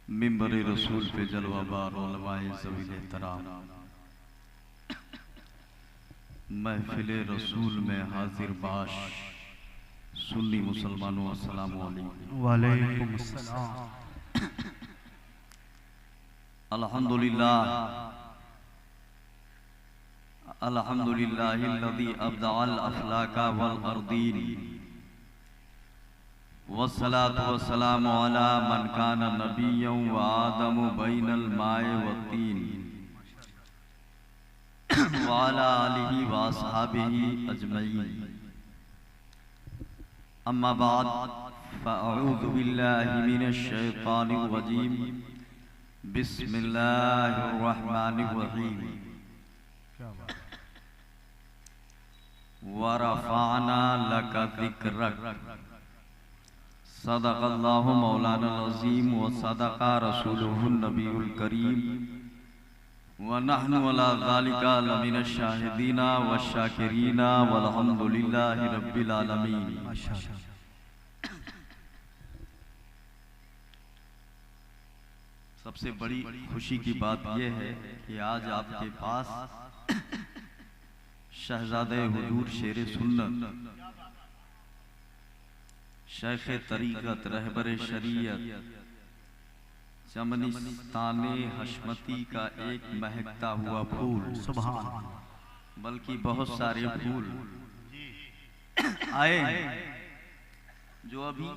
मिंबर रसूल पे जलवाबार उलमाए ज़वील एहतराम, महफिल रसूल में हाजिर बाश सुन्नी मुसलमानों अस्सलामु अलैकुम। वालेकुम अस्सलाम। अल्हम्दुलिल्लाह अल्हम्दुलिल्लाहिल्लज़ी अब्दअल अफ़लाका वल अर्दीन वस्सलातु वस्सलामु अला मन काना नबिय्यन व आदमु बैनल माए वत्तीन व अला आलिहि व अस्हाबिहि अजमईन। अम्मा बाद फ़अऊज़ु बिल्लाहि मिनश शैतानिर रजीम। बिस्मिल्लाहिर रहमानिर रहीम। व रफ़अना लका ज़िक्रक। सदक़ल्लाहु मौलाना अज़ीम व सदक़ा रसूलुहुन नबियुल करीम व नहनु अला ज़ालिका लमिनश शाहिदीना व शाकिरीना वल्हम्दुलिल्लाहि रब्बिल आलमीन। सबसे बड़ी खुशी की बात यह है कि आज आपके पास शहज़ादे हुजूर शेर सुन्नत शेख तरीक़त रहबर शरीयत चमनिस्ताने हशमती का एक महकता हुआ फूल, सुभान, बल्कि बहुत सारे फूल आए हैं जो अभी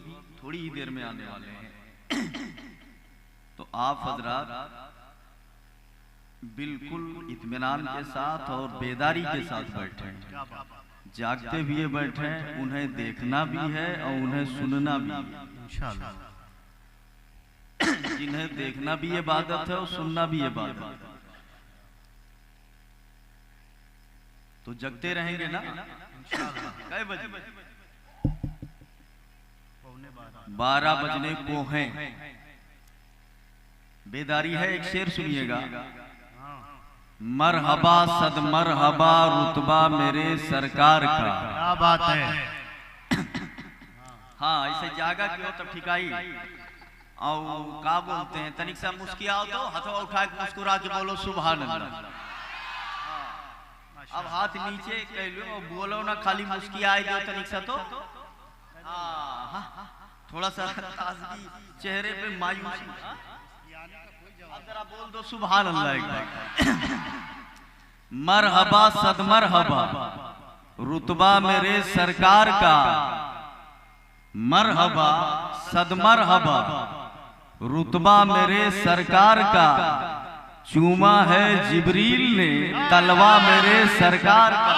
थोड़ी ही देर में आने वाले हैं। तो आप हजरात बिल्कुल इत्मीनान के साथ और बेदारी के साथ बैठे हैं, जागते हुए बैठे हैं। उन्हें देखना भी है और उन्हें सुनना भी है इंशाअल्लाह। जिन्हें देखना भी इबादत है और सुनना भी इबादत है, तो जगते रहेंगे ना इंशाअल्लाह। कै बजे? 12 बजने को हैं। बेदारी है। एक शेर सुनिएगा। मरहबा सद मरहबा रुतबा मेरे सरकार का। क्या बात है। हाँ, ऐसे जागा क्यों तब ठिकाई और का बोलते हैं, तनिक सा मुस्कियाओ तो हथवा उठा के मुस्कुरा के बोलो सुभान अल्लाह। अब हाथ नीचे कह लो और बोलो ना, खाली मुस्कियाए जो तनिक सा तो थोड़ा सा ताजगी चेहरे पे मायूसी। अब जरा बोल दो सुभान अल्लाह एक बार। मरहबा सद मरहबा रुतबा मेरे सरकार का। मरहबा सद मरहबा रुतबा मेरे सरकार का। चूमा है जिब्रील ने तलवा मेरे सरकार का।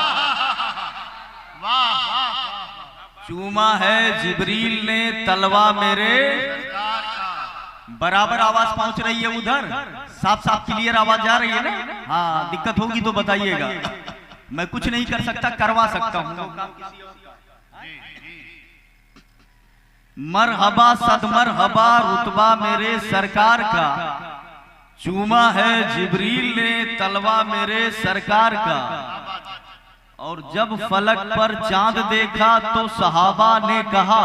चूमा है जिब्रील ने तलवा मेरे। बराबर आवाज पहुंच रही है उधर? साफ साफ क्लियर आवाज जा रही है ना? हाँ, दिक्कत होगी तो बताइएगा। मैं कुछ नहीं कर सकता, करवा सकता हूँ। मरहबा सद मरहबा रुतबा मेरे सरकार का। चूमा है जिब्रील ने तलवा मेरे सरकार का। और जब फलक पर चांद देखा तो सहाबा ने कहा।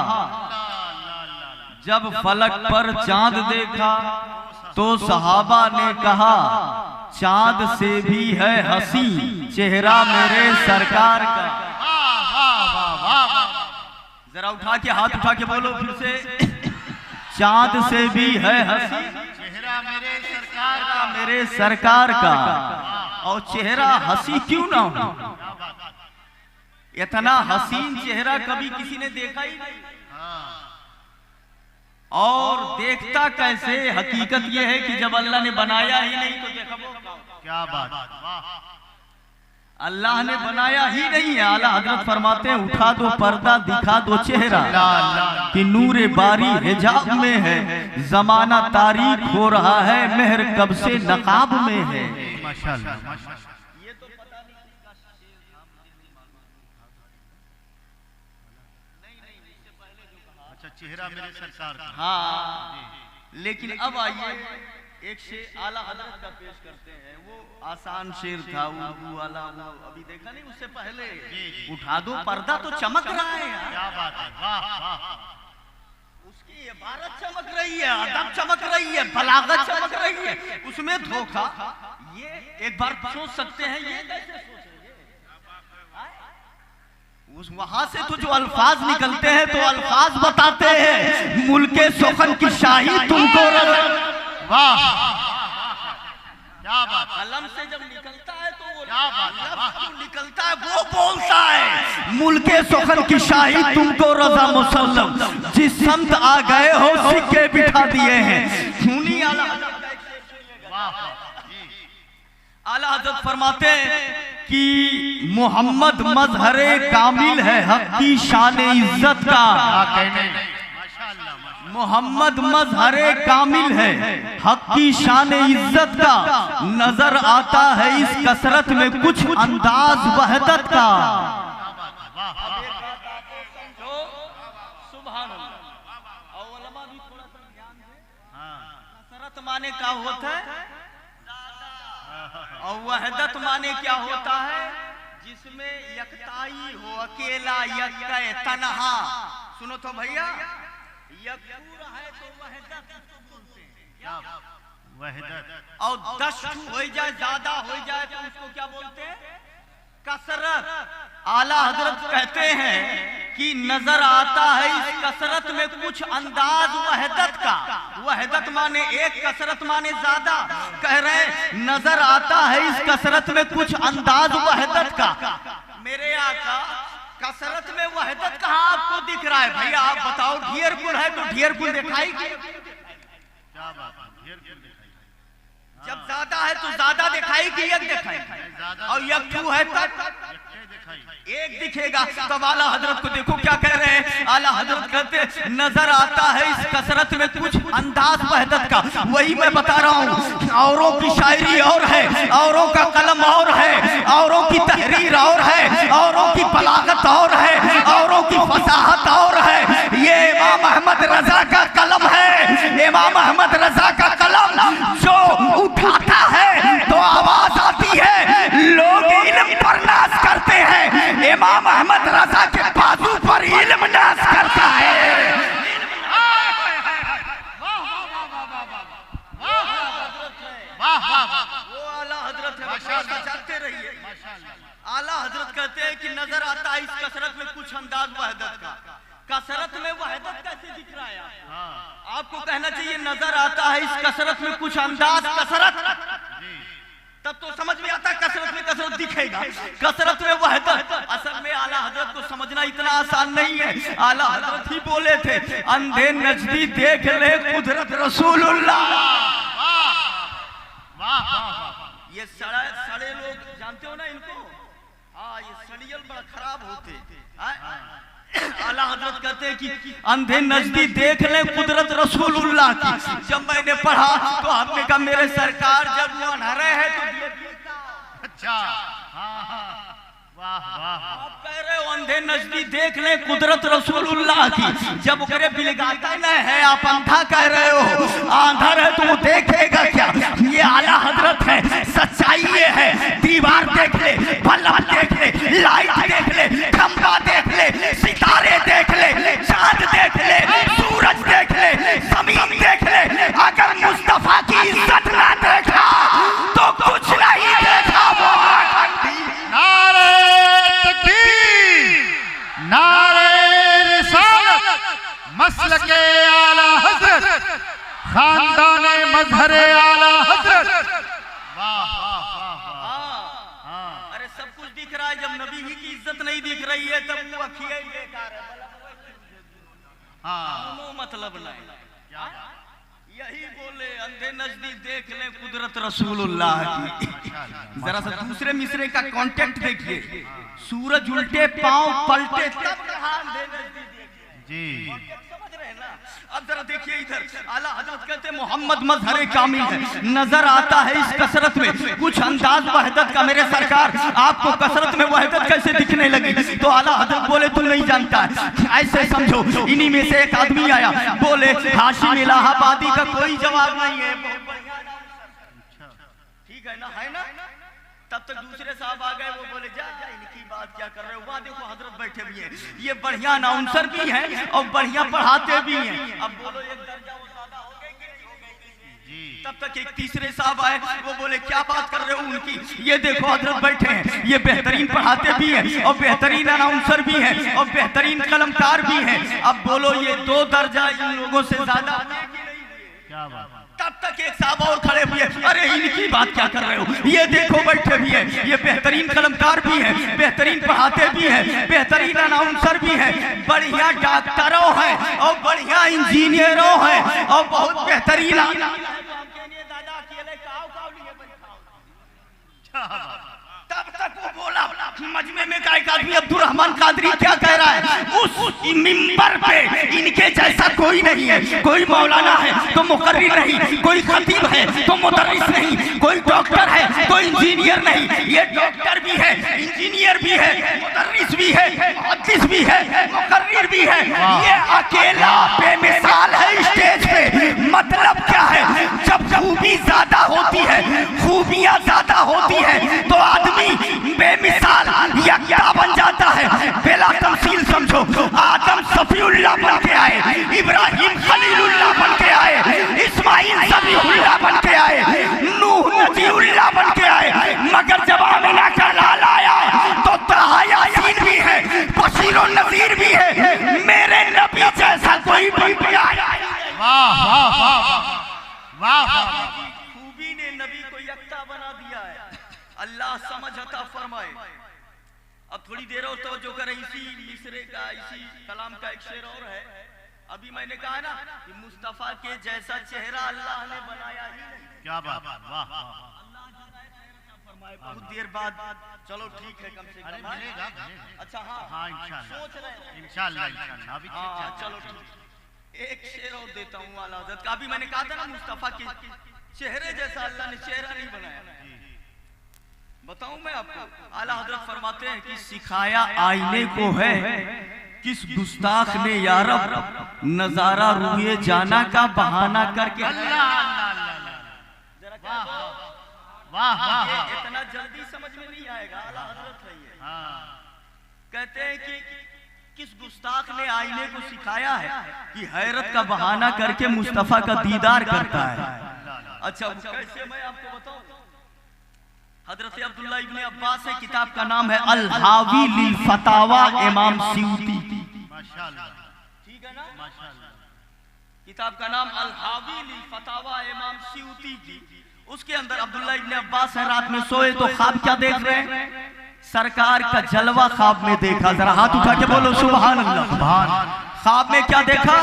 जब फलक पर चांद देखा तो सहाबा ने कहा, चांद से भी है हंसी चेहरा मेरे सरकार का। जरा उठा के हाथ उठा के बोलो फिर से। चांद से भी है हंसी चेहरा मेरे सरकार का। मेरे सरकार का। और चेहरा हंसी क्यों ना हो? इतना हसीन चेहरा कभी किसी ने देखा ही नहीं। और देखता कैसे? हकीकत यह है कि जब अल्लाह ने बनाया ही नहीं तो देखो। क्या बात। अल्लाह ने बनाया ही नहीं है। आला हजरत फरमाते हैं, उठा दो पर्दा दिखा दो चेहरा कि नूरे बारी हिजाब में है। जमाना तारीख हो रहा है, मेहर कब से नकाब में है। माशाअल्लाह। चेहरा मेरे सरकार का। हाँ, लेकिन अब आइए एक शेर आला हजरत का पेश करते हैं। वो आसान शेर था उर्दू वाला, वो अभी देखा नहीं उससे पहले। उठा दो पर्दा तो चमक रहा है। क्या बात है। वाह वाह। उसकी इबारत चमक रही है, अदब चमक रही है, बलागत चमक रही है, उसमें धोखा। ये एक बार सोच सकते हैं, ये कैसे सोचेंगे? उस वहां से तो जो अल्फाज निकलते हैं तो अल्फाज बताते हैं, मुल्के सुखन की शाही तुमको वाह क्या बात, कलम से जब निकलता है तो वो क्या बात, लफ्ज़ जो निकलता है वो बोलता है, मुल्के सुखन की शाही तुमको रजा मुसल्लम, जिस समत आ गए हो सिक्के बिठा दिए हैं। खूनी आला आला हज़रत फरमाते हैं कि मोहम्मद मजहरे कामिल है, हक की शान इज्जत का। मोहम्मद मजहरे कामिल है, हक की शान इज्जत का, नजर आता है इस कसरत में कुछ अंदाज वहदत का। कसरत माने क्या होता है और वहदत माने क्या होता है? जिसमें यकताई हो, अकेला, यक्का, तन्हा। सुनो तो भैया, यकूर है तो वहदत किसको बोलते हैं? क्या वहदत। और 10 हो जाए, ज्यादा हो जाए तो उसको क्या बोलते हैं? कसरत। आला हजरत कहते हैं कि नजर आता है इस कसरत में कुछ अंदाज वहदत का। वहदत माने एक, कसरत माने ज्यादा। कह रहे नजर आता है इस कसरत में कुछ अंदाज वहदत का। मेरे आका, कसरत में वहदत कहाँ आपको दिख रहा है? भैया आप बताओ, ढेर कुल है तो ढेर कुल दिखाई, क्या बात है, ढेर कुल दिखाई। जब ज्यादा है तो ज्यादा दिखाई कि एक दिखाई, और यकू है तब एक दिखेगा। तब आला हजरत को देखो क्या कह रहे हैं। आला हजरत कहते नजर आता है इस कसरत में कुछ अंदाज वहदत का। वही मैं बता रहा हूँ, औरों की शायरी और है, औरों का कलम और है, औरों की तहरीर और है, औरों की बलागत और है, औरों की फसाहत और है। ये इमाम अहमद रजा का कलम है। इमाम अहमद रजा का कलम जो उठाता है तो आवाज आती है, लोग इल्म पर नाज करते हैं। इमाम अहमद रजा के बाजू पर इल्म नाज करता है। वो आला हजरत है, जाते रहिए। आला हजरत कहते हैं कि नजर आता है इस कसरत में कुछ अंदाज वहदत का। कसरत में वहदत कैसे दिख रहा है? आपको कहना चाहिए नजर आता है इस कसरत में कुछ अंदाज कसरत, तब तो समझ में आता है कसरत में कसरत दिखेगा। कसरत में वहदत, असल में आला हजरत को समझना इतना आसान नहीं है। आला हजरत ही बोले थे, अंधे नजदी देख ले कुदरत रसूलुल्लाह। ये सड़े लोग जानते हो ना इनको? हाँ, ये सड़ियल बड़ा खराब होते। आला हजरत कहते हैं कि अंधे नजदी देख ले कुदरत रसूलुल्लाह की। जब मैंने पढ़ा तो आपने कहा मेरे सरकार जब वो अनहरे है तो अच्छा, वाह वाह। आप कह रहे हो अंधे नजदी देख ले कुदरत रसूलुल्लाह की। जब ओकरे बिलगाता न है, आप अंधा कह रहे हो। आंधर है तो वो देखेगा क्या? ये आला हजरत है, सच्चाई ये है। दीवार देख ले, बल्ब देख ले, लाइट देख ले, खंबा देख ले, सितारे देख ले, चांद देख ले, सूरज देख ले, जमीन देख ले। अगर मुस्तफा की इज्जत ना देखा तो कुछ नहीं देखा। वो नारे तकबीर, नारे रिसालत, मसलके आला हजरत, खानदाने मजहरे आला हजरत। वाह वाह वाह। अरे सब कुछ दिख रहा है, जब नबी ही की इज्जत नहीं दिख रही है तब वो अखियाँ ही बेकार है। मतलब नहीं, यही बोले अंधे नजदी देख ले कुदरत रसूलुल्लाह की। जरा सा दूसरे मिसरे का कॉन्टेक्ट देखिए, सूरज उल्टे पांव पलटे तब कहा अंधे नजदी जी। समझ रहे हैं ना? अब जरा देखिए इधर, आला हजरत कहते मोहम्मद मजहरे कामिल है, नजर आता है इस कसरत में कुछ अंदाज वहदत का। मेरे सरकार आपको कसरत में वहदत कैसे दिखने लगी? तो आला हजरत बोले तू नहीं जानता है, ऐसे समझो। इन्हीं में से एक आदमी आया, बोले हाशिम इलाहाबादी का कोई जवाब नहीं है। ठीक है ना, है ना? तब तक दूसरे साहब आ गए, वो बोले जा जा इनकी बात क्या कर रहे हो, वहाँ देखो हजरत बैठे भी हैं, ये बढ़िया अनाउंसर भी हैं और बढ़िया पढ़ाते भी हैं। अब बोलो एक दर्जा वो ज्यादा हो गई कि नहीं हो गई? तब तक एक तीसरे साहब आए, वो बोले क्या बात कर रहे हो उनकी, ये देखो हजरत बैठे हैं, ये बेहतरीन पढ़ाते भी हैं और बेहतरीन अनाउंसर भी हैं और बेहतरीन कलमकार भी हैं। अब बोलो ये 2 दर्जा इन लोगों से ज्यादा क्या बात। तब तक एक साहब और खड़े हुए, अरे इनकी बात क्या कर रहे हो, ये देखो बैठे भी हैं, ये बेहतरीन कलमकार भी हैं, बेहतरीन पढ़ाते भी हैं, बेहतरीन अनाउंसर भी हैं, बढ़िया डॉक्टरों हैं और बढ़िया इंजीनियरों हैं और बहुत बेहतरीन। तब तक वो बोला, मजमे में का एक आदमी अब्दुल रहमान कादरी क्या कह रहा है, उस मिंबर पे इनके जैसा कोई नहीं है, कोई मौलाना है तो मुकर्रिर नहीं, कोई खतीब है तो मुदर्रिस नहीं, कोई डॉक्टर है तो इंजीनियर नहीं, ये डॉक्टर भी है, इंजीनियर भी है, मुदर्रिस भी है, मुहद्दिस भी है, मुकर्रिर भी है, ये अकेला बेमिसाल है स्टेज पे। मतलब क्या है, जब खूबी ज्यादा होती है, खूबियां ज्यादा होती है तो आदमी बेमिसाल यक्ता बन जाता है, बेला तमसील समझो। आदम सफीउल्लाह बन के आए, इब्राहिम खलीलुल्लाह बन के आए, इस्माइल ज़बीहुल्लाह बन के आए, नूह नजीउल्लाह बन के आए, मगर जब आमिना का लाल आया तो तहा यासीन भी है, बशीर और नज़ीर भी है, मेरे नबी जैसा कोई भी आया। वाह वाह वाह वाह। खूबी ने नबी को यक्ता बना दिया है, अल्लाह समझ अता फरमाए। अब थोड़ी देर और तवज्जो करें, इसी मिसरे का, इसी कलाम का एक शेर और है। अभी मैंने कहा ना कि मुस्तफा के जैसा चेहरा अल्लाह ने बनाया ही नहीं। क्या बात, वाह वाह। फरमाए बहुत देर बाद, चलो ठीक है, कम से कम मिलेगा। अच्छा हाँ हाँ इंशाल्लाह, सोच रहे हैं इंशाल्लाह इंशाल्लाह। अभी हाँ चलो ठीक, एक शेर और देता हूँ आला हज़रत का। अभी मैंने कहा था ना मुस्तफा के चेहरे जैसा अल्लाह ने चेहरा नहीं बनाया। बताऊं मैं आपको, आला हजरत फरमाते हैं कि सिखाया आईने को है, किस गुस्ताख ने यारब नजारा रुए जाना का बहाना करके। वाह वाह। इतना जल्दी समझ में नहीं आएगा, आला हजरत है ये। कहते हैं कि किस गुस्ताख ने आईने को सिखाया है कि हैरत का बहाना करके मुस्तफा का दीदार करता है। अच्छा कैसे, मैं आपको बताऊं, हजरत अब्दुल्लाह इब्ने अब्बास है, किताब का नाम है अल हावी लिल फतावा इमाम सियूती। माशाल्लाह, ठीक है ना, माशाल्लाह। किताब का नाम अल हावी लिल फतावा इमाम सियूती की। उसके अंदर अब्दुल्लाह इब्ने अब्बास है, रात में सोए तो ख्वाब क्या देख रहे हैं, सरकार का जलवा ख्वाब में देखा। जरा हाथ उठा के बोलो सुभान अल्लाह। ख्वाब में क्या देखा,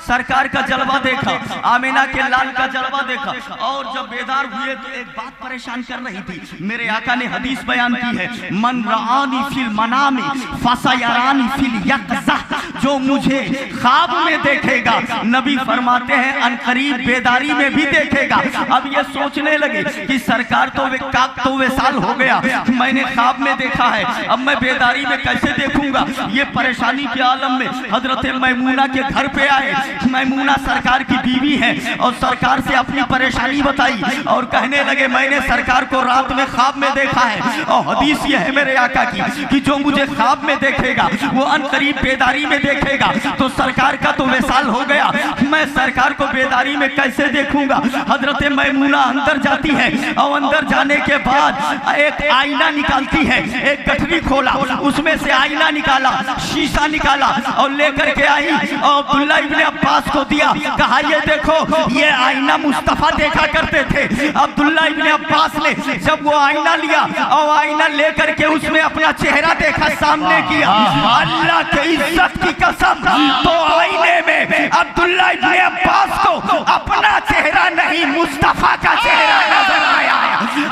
सरकार का जलवा देखा, आमिना के लाल का जलवा देखा। और जब बेदार हुए तो एक बात परेशान कर रही थी। मेरे आका ने हदीस बयान की है, मन रानी फिल मनामी फसयरानी फिल यक़ज़ा, जो मुझे ख्वाब में देखेगा नबी फरमाते हैं अनकरीब बेदारी में भी देखेगा। अब ये सोचने लगे कि सरकार तो वे साल हो गया, मैंने ख्वाब में देखा है, अब मैं बेदारी में कैसे देखूंगा। ये परेशानी के आलम में हजरत मैमूना के घर पे आए। मैमूना सरकार की बीवी है और सरकार से अपनी परेशानी बताई और कहने लगे मैंने सरकार को रात में ख्वाब में देखा है और हदीस ये है मेरे आका की कि जो मुझे ख्वाब में देखेगा वो अनकरीब बेदारी में देखेगा। तो सरकार का तो वसाल हो गया, मैं सरकार को बेदारी में कैसे देखूंगा। हजरत मैमूना अंदर जाती है और अंदर जाने के बाद एक आईना निकालती है, एक गठरी खोला, उसमें से आईना निकाला, शीशा निकाला और लेकर के आई और अब्दुल्लाह इब्ने अब्बास को दिया। कहा ये देखो, ये आईना मुस्तफा देखा करते थे। अब्दुल्लाह इब्ने अब्बास ने जब वो आईना लिया और आईना लेकर के उसमें अपना चेहरा देखा, सामने किया, अल्लाह के इज्जत की कसम, तो आईने में अब्दुल्लाह इब्ने अब्बास को अपना चेहरा नहीं मुस्तफा का चेहरा नजर आया,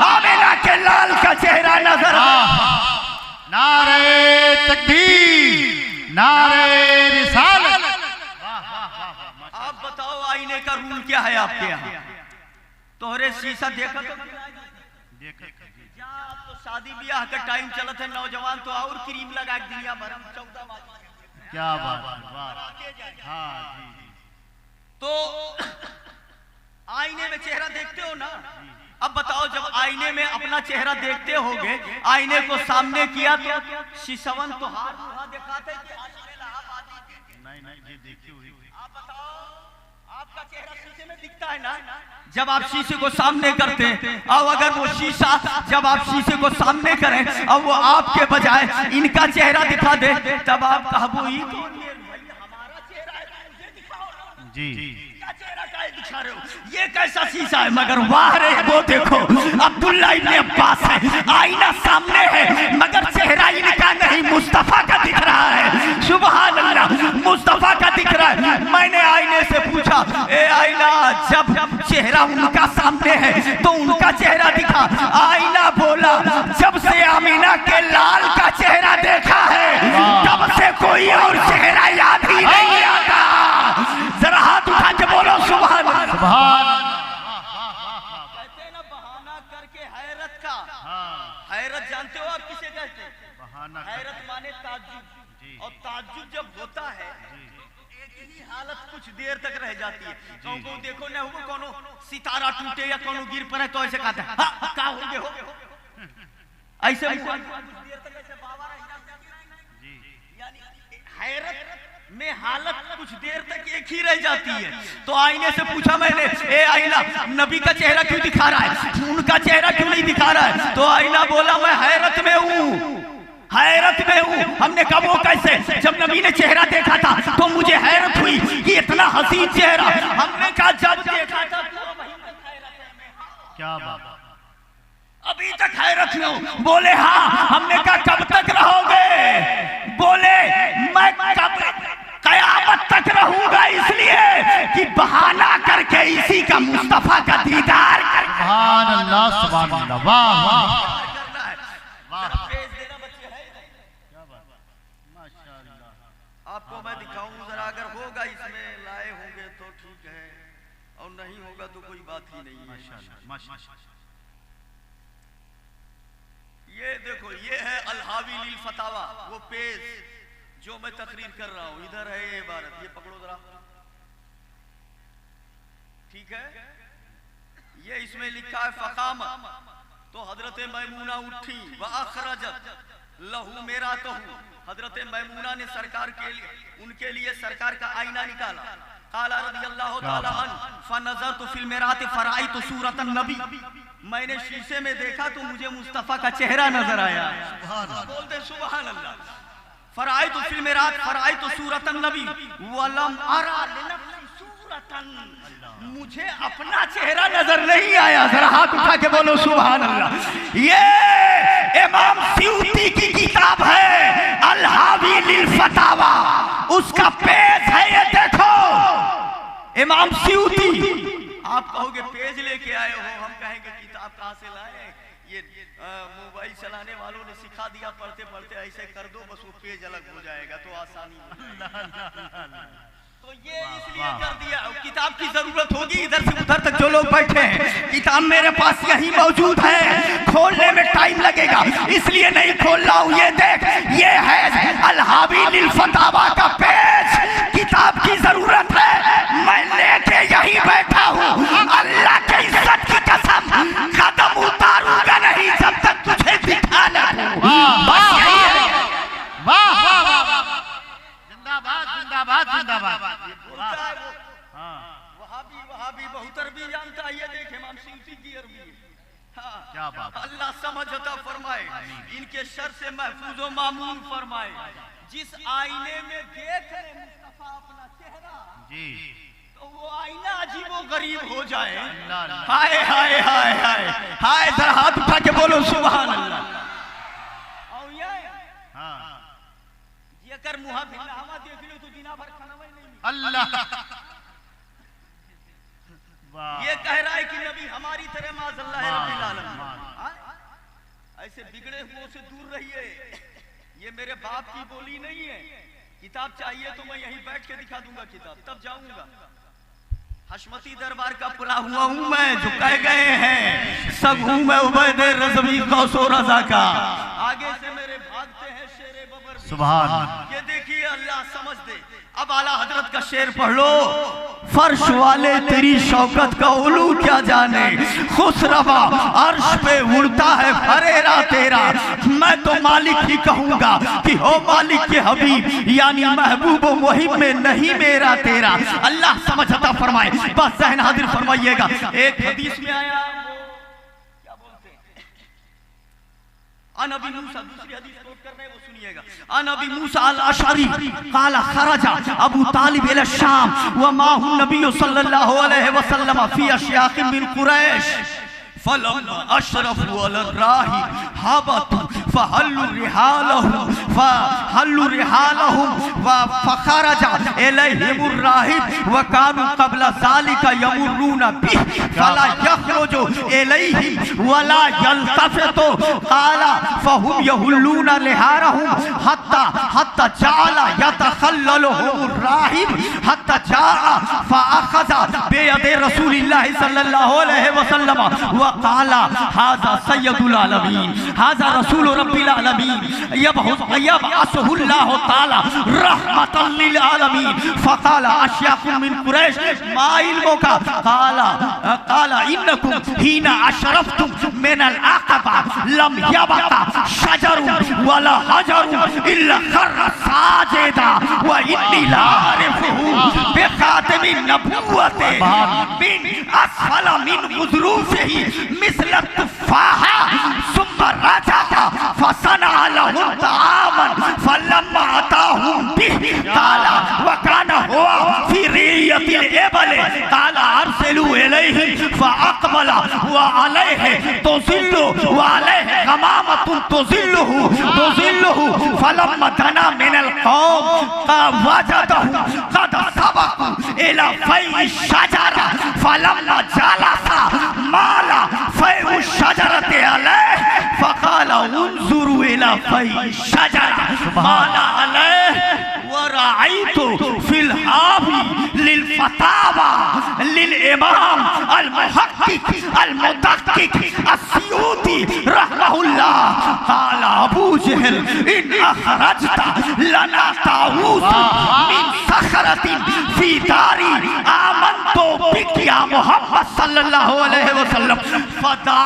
आमिना के लाल का चेहरा नजर आया। नारे तकबीर, नारे रिसालत। आप बताओ आईने का रूल क्या है आपके यहाँ? तोहरे शीशा देखा तो तो शादी ब्याह का टाइम चलत है, नौजवान तो और क्रीम लगा दिया भर 14 माह। क्या बात, हाँ जी। तो आईने में चेहरा देखते हो ना, अब बताओ, जब आईने में अपना चेहरा देखते होगे, आईने को सामने किया तो शीशवन तो हाथ मुहा दिखाते कि नहीं जी देखी हुई। आप बताओ, आपका चेहरा शीशे में दिखता है ना, जब आप शीशे को सामने करते हैं, और अगर वो शीशा जब आप शीशे को सामने करें और वो आपके बजाय इनका चेहरा दिखा दे, तब आप कहबो ही तो हमारा चेहरा है, मुझे दिखाओ जी चेहरा काहे दिखा रहे हो, ये कैसा शीशा है। मगर वाह रे, वो देखो अब्दुल्ला इब्ने अब्बास है, आईना सामने है मगर चेहरा इनका नहीं, मुस्तफा का दिख रहा है। सुभान अल्लाह, मुस्तफा का दिख रहा है। मैंने आईने से पूछा, ए आईना, जब चेहरा उनका सामने है तो उनका चेहरा दिखा। आईना बोला, जब से आमीना के लाल का चेहरा देखा है तब से कोई और चेहरा याद ही नहीं आता। जरा हाथ उठा के बोलो सुभान अल्लाह। सुभान कहते हैं ना बहाना करके हैरत का। हैरत जानते हो आप किसे कहते हैं? बहाना हैरत माने ताज्जुब, और ताज्जुब जब होता है एक ही हालत कुछ देर तक रह जाती है। को देखो ना, वो कोनो सितारा टूटे या कोनो गिर पड़े तो ऐसे कहते हैं हाँ क्या हो गए हो, ऐसे देर तक ऐसे बाबा रह जाती है। यानी हैरत में हालत कुछ देर तक एक ही रह जाती है। तो आईने से पूछा मैंने, ए आईना, नबी का चेहरा क्यों दिखा रहा है, उनका चेहरा क्यों नहीं दिखा रहा है? तो आईना बोला, मैं हैरत में हूँ, हैरत में हूँ। हमने कहा वो कैसे? जब नबी ने चेहरा देखा था तो मुझे हैरत हुई कि इतना हसीन चेहरा। हमने कहा जब देखा था क्या बात, अभी तक हैरत में हूँ। बोले हाँ। हमने कहा कब तक रहोगे? बोले मैं कयामत तक रहूंगा, इसलिए कि बहाना करके इसी का मुस्तफा का दीदार कर। सुभान अल्लाह, सुभान अल्लाह, वाह वाह वाह। आपको मैं दिखाऊं जरा, अगर होगा इसमें लाए होंगे तो ठीक है, और नहीं होगा तो कोई बात ही नहीं है। ये देखो, ये है अल-हावी लिल फतावा, वो पेज जो मैं तकरीर कर रहा हूं। इधर है ये इबारत, ये पकड़ो जरा, ठीक है। ये इसमें लिखा है फकामा, तो हजरत मैमूना उठी, व अखरजत लहू मेरा कहू। हजरत मैमूना ने सरकार के लिए, उनके लिए सरकार का आईना निकाला। काला रदियल्लाहु ताला अन्हु, फनज़रतु फिल मिरात फराइतु सूरतन नबी। मैंने शीशे में देखा तो मुझे मुस्तफा का चेहरा नजर आया। बोलते सुभान अल्लाह। फराइतु फिल मिरात फराइतु सूरतन नबी वलम अरा लिनफ्सी सूरतन, मुझे अपना चेहरा नजर नहीं आया। जरा हाथ उठा के बोलो सुभान अल्लाह। ये इमाम स्यूती की किताब है अल-हावी लिल फतावा, उसका पेज है ये देखो, इमाम स्यूती। आप कहोगे पेज लेके आए हो, हम कहेंगे किताब कहाँ से लाए? ये मोबाइल चलाने वालों ने सिखा दिया, पढ़ते पढ़ते ऐसे कर दो बस वो पेज अलग हो जाएगा तो आसानी तो ये इसलिए कर दिया। किताब की जरूरत होगी इधर से उधर तक जो लोग बैठे हैं, किताब मेरे पास यही मौजूद है, खोलने में टाइम लगेगा इसलिए नहीं खोल रहा हूँ। ये देख, ये है अल-हावी लिल फतावा का पेज। किताब की जरूरत है, मैं लेके यही बैठा हूँ। अल्लाह के इज्जत की कसम, कदम उतारूंगा नहीं जब तक तुझे दिखा न दूं। बस यही है। वाह वाह वाह, जिंदाबाद जिंदाबाद जिंदाबाद। वहाबी बहुत अरबी जानता है। ये देख इमाम स्यूती की अरबी है। क्या बात, अल्लाह समझ अता फरमाए, इनके शर से महफूज व मामून फरमाए। जिस आईने में देख ले मुस्तफा अपना चेहरा जी, तो वो आईना अजीबो गरीब हो जाए। अल्लाह। हाय हाय हाय हाय हाय, जरा हाथ उठा के बोलो सुभान अल्लाह। और ये कर मुहा भिल्ला हवा देख लो तो जिना भर खाना नहीं अल्लाह। ये कह रहा है कि नबी हमारी तरह माज़अल्लाह रब्बिल आलमीन। ऐसे बिगड़े हुओं से दूर रहिए, ये मेरे बाप की बोली नहीं है। किताब चाहिए तो मैं यहीं बैठ के दिखा दूंगा किताब, तब जाऊंगा। हशमती दरबार का पुला हुआ हूँ मैं, जो कह गए हैं सब हूँ मैं उबैद रज़वी गौसो रज़ा का। आगे से मेरे भागते हैं शेरे बबर। सुभान। ये देखिए अल्लाह समझ दे। अब आला हजरत का शेर पढ़ लो, फर्श वाले तेरी शौकत का उलू क्या जाने, खुसरवा अर्श पे उड़ता है फरेरा तेरा। मैं तो मालिक ही कहूंगा कि हो मालिक के हबीब, यानी महबूब मुहिम में नहीं मेरा तेरा। अल्लाह समझ अता फरमाए, बस ज़हन हाजिर फरमाइएगा। एक हदीस में आया, क्या बोलते हैं, अनबी मूसा, दूसरी हदीस कोट कर रहे हैं, वो सुनिएगा। अनबी मूसा अल अशअरी काला खरजा अबू तालिब इला शाम व माहु नबी सल्लल्लाहु अलैहि वसल्लम फी अशयाख मिन कुरैश फलम्मा अशरफू अला राही हाबतू फहल्लू रिहालहुम व फखरजा इलैहिमुर राहिब व कानू क़ब्ल ज़ालिका यमुर्रूना बिही फला यखरुजु इलैहिम वला यल्तफ़ितु क़ाला फहुम यहुल्लूना लिहारहुम हत्ता जाअला यतखल्ललुहुमुर राहिब हत्ता जाअ फ़अख़ज़ बियदि रसूलिल्लाहि सल्लल्लाहु अलैहि वसल्लम व क़ाला हाज़ा सय्यदुल आलमीन हाज़ा रसूल रब्बिल आलमीन यबअसहुल्लाहु तआला रहमतल लिल आलमीन फ़क़ाला अशयाकुम मिन कुरैश मा इल्मुका क़ाला इन्नकुम हीना अशरफ़्तुम मिनल अक़बा लम यबक़ा शजरुन वला हजरुन इल्ला खर्रा साजिदा व इन्नी ला आरिफ़ुहु बिख़ातिमिन नबुव्वति मिन असफल मिन उज़रूफ़िही मिस्ल तुफ़ाहा सुम्मा रजअ फसनअ लहुम तआमन फलम्मा अताहुम बिही क़ाला व काना हुवा फ़ी रियतिल इबल क़ाला अरसिलू इलैहि फ़अक़बला व अलैहि तुज़िल्लु व अलैहि गमामतुन तुज़िल्लुहु फलम्मा दना मिनल क़ौम वजदहु क़द सबक़ू इला फ़ैइ शजरा फलम्मा जलसा माला फ़ैउ शजरति अलैहि फ़क़ाला उन्ज़ुरू इला फ़ैइ शजरा माला अलैहि व रअयतु फ़िल हाबी लिल फ़तावा लिल इमाम अल मुहक्किक अल मुदक्किक अस्सियूती रहमहुल्लाह क़ाला अबू जहल इन अख़रजता लना ताऊस मिन सखरतिन फ़ी दारी आमन्तु बिक या मुहम्मद सल्लल्लाहु अलैहि वसल्लम फदआ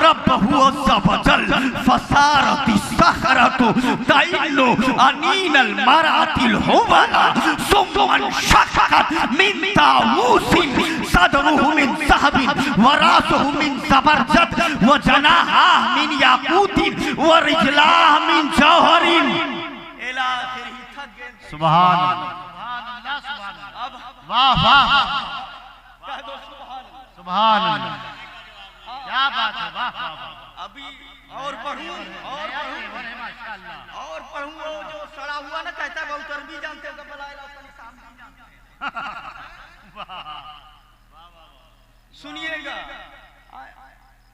रब्बहु अज़्ज़ व जल फसारति सखरतु तइल्लु अनीनल मरातिल हुवला सुम्मन शक़क़त मिन ताऊसिन सदरुहु मिन ज़हबिन व रासुहु मिन ज़बरजद व जनाहा मिन याक़ूतिन व रिजलाह मिन जौहरिन इला आखिरी। थक गए, सुभान अल्लाह, सुभान अल्लाह, वाह वाह, कह दो सुभान अल्लाह, सुभान अल्लाह, क्या बात है, वाह वाह। अभी और पढ़ूं माशाअल्लाह, और पढ़ूं वो जो सड़ा हुआ ना कहता है बहुत अरबी जानते हो बला सुनिएगा।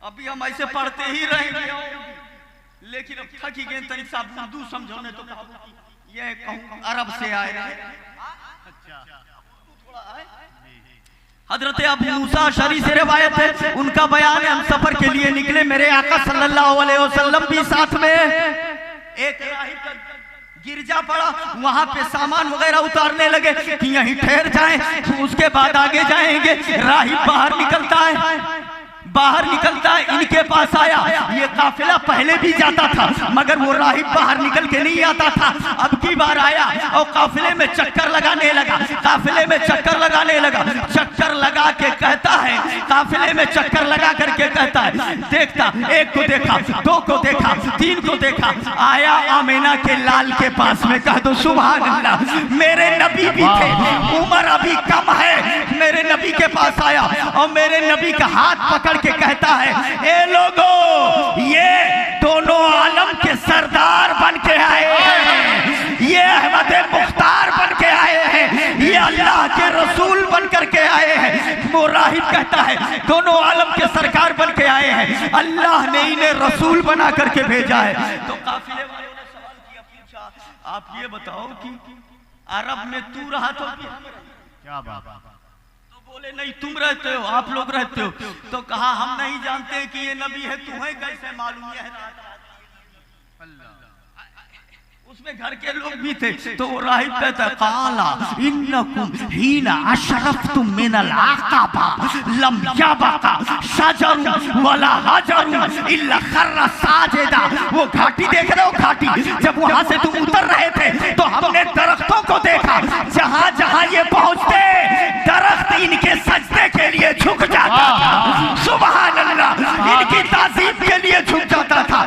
अभी हम ऐसे पढ़ते ही रहेंगे, लेकिन अब थक ही गए, तनिक सा उर्दू समझो ने तो ये कहूँ अरब से आए हैं। हजरत अबू मूसा अशअरी से रिवायत है, उनका बयान है, हम सफर के लिए निकले, मेरे आका सल्लल्लाहु अलैहि वसल्लम भी साथ में। एक राहिब का गिरजा पड़ा, वहां पे सामान वगैरह उतारने लगे कि यहीं ठहर जाएं, उसके बाद आगे जाएंगे। राहिब बाहर निकलता है, इनके पास आया। ये काफिला पहले भी जाता था, मगर वो राहिब बाहर निकल के नहीं आता था। अब की बार आया और काफिले में चक्कर लगाने लगा, चक्कर लगा के कहता है, काफिले में चक्कर लगा करके कहता है, देखता, एक को देखा, दो को देखा, तीन को देखा, आया आमीना के लाल के पास में। कह दो सुभान अल्लाह। मेरे नबी भी थे, उम्र अभी कम है, मेरे नबी के पास आया और मेरे नबी का हाथ पकड़ के कहता है, ए लोगो, ये दोनों आलम के सरदार बन के आए हैं, ये अहमद मुख्तार बन के आए हैं, ये अल्लाह के रसूल बन करके आए हैं। वो राहिब कहता है, दोनों आलम के सरकार बन के आए हैं, अल्लाह ने इन्हें रसूल बना करके भेजा है। तो काफिले वालों ने सवाल किया, पूछा, आप ये बताओ कि अरब में तू रहा तो क्या बात, बोले नहीं तुम रहते हो, आप लोग रहते हो। तो कहा हम नहीं जानते कि ये नबी है, तुम्हें कैसे मालूम है? उसमें घर के लोग भी थे। तो वो राहिब कहता है काला इन्नकुम हीना अशरफ्तुम मिनल आक़बा लम यबका शजरु वला हजरु इल्ला खर्रा साजिदा। वो घाटी देख रहे हो, घाटी जब वहां से तुम उतर रहे थे तो हमने दरख्तों को देखा, जहां जहां ये पहुंचते दरख्त इनके सजदे के लिए झुक जाता था। सुभान अल्लाह, इनकी ताज़ीम के लिए झुक जाता था।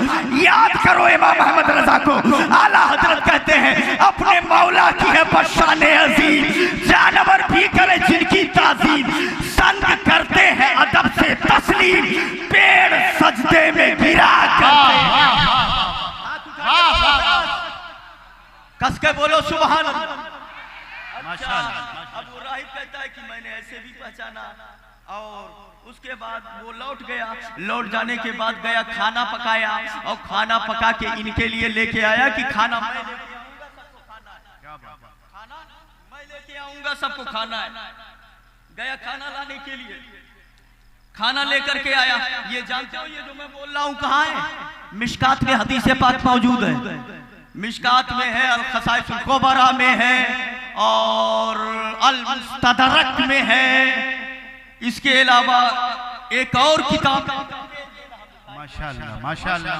याद करो इमाम अहमद रजा को, आला हजरत कहते हैं अपने मौला की है बशाने अजीम, जानवर भी करे जिनकी ताज़ीम, संग करते हैं अदब से तस्लीम, पेड़ सजदे में गिरा करते हैं। कस के बोलो सुभान अल्लाह। अच्छा, अब वो राहिब कहता है कि मैंने ऐसे भी पहचाना। और उसके बाद वो लौट गया। लौट जाने के बाद गया खाना पकाया और खाना पका के इनके लिए लेके आया कि खाना मैं लेके आऊंगा, सबको खाना है। खाना मैं लेके आऊंगा, सबको खाना है। गया खाना लाने के लिए, खाना लेकर के आया। ये जानते हो ये जो मैं बोल रहा हूँ कहाँ है? मिशकात में हदीस पाक मौजूद है। मिशकात में है, अल खसाइसुल कुबरा में है और अल मुस्तदरक में है। इसके अलावा एक और किताब, माशाअल्लाह माशाअल्लाह।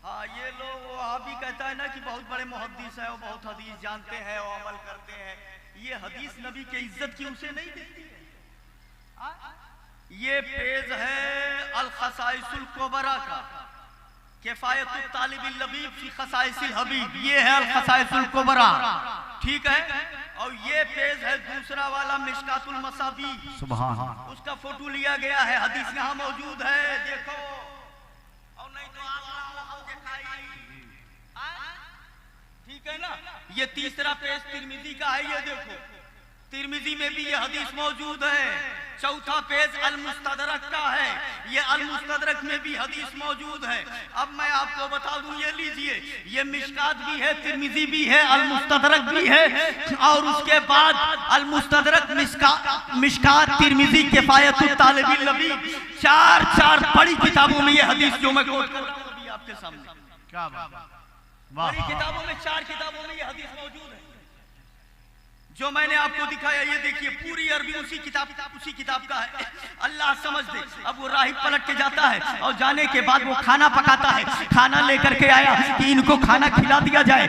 हाँ, ये लोग वहाँ भी कहता है ना कि बहुत बड़े मुहद्दिस है और बहुत हदीस जानते हैं और अमल करते हैं। ये हदीस नबी के इज्जत की उसे नहीं देती है। ये पेज है अल खसाइसुल कुबरा का, किफायतुत तालिबिल लबीब फी खसाइसिल हबीब। ये है अल खसाइसुल कुबरा, ठीक है। और ये पेज है दूसरा वाला मिशकातुल मसाबी, सुभान, उसका फोटो लिया गया है, हदीस यहाँ मौजूद है, देखो। और नहीं तो आप दिखाई, ठीक है ना। ये तीसरा पेज तिरमिजी का है, ये देखो तिरमिजी में भी ये हदीस मौजूद है। चौथा पेज अल मुस्तदरक का है, ये अल मुस्तदरक में भी हदीस मौजूद है। अब मैं आपको बता दूं, ये लीजिए, ये मिशकात भी है, तिरमिजी भी है, अल मुस्तदरक भी है। और उसके बाद अल मुस्तदरक, मिशकात, तिरमिजी, किफायतुत तालिबिल लबीब, चार बड़ी किताबों में ये हदीस जो मैं कोट कर रहा हूं अभी आपके सामने, क्या बात, बड़ी किताबों में, 4 किताबों में ये हदीस मौजूद है। जो मैंने आपको दिखाया, ये देखिए पूरी अरबी उसी किताब का है। अल्लाह समझ दे। अब वो राहिब पलट के जाता है और जाने के बाद वो खाना पकाता है। खाना लेकर के आया कि इनको खाना खिला दिया जाए।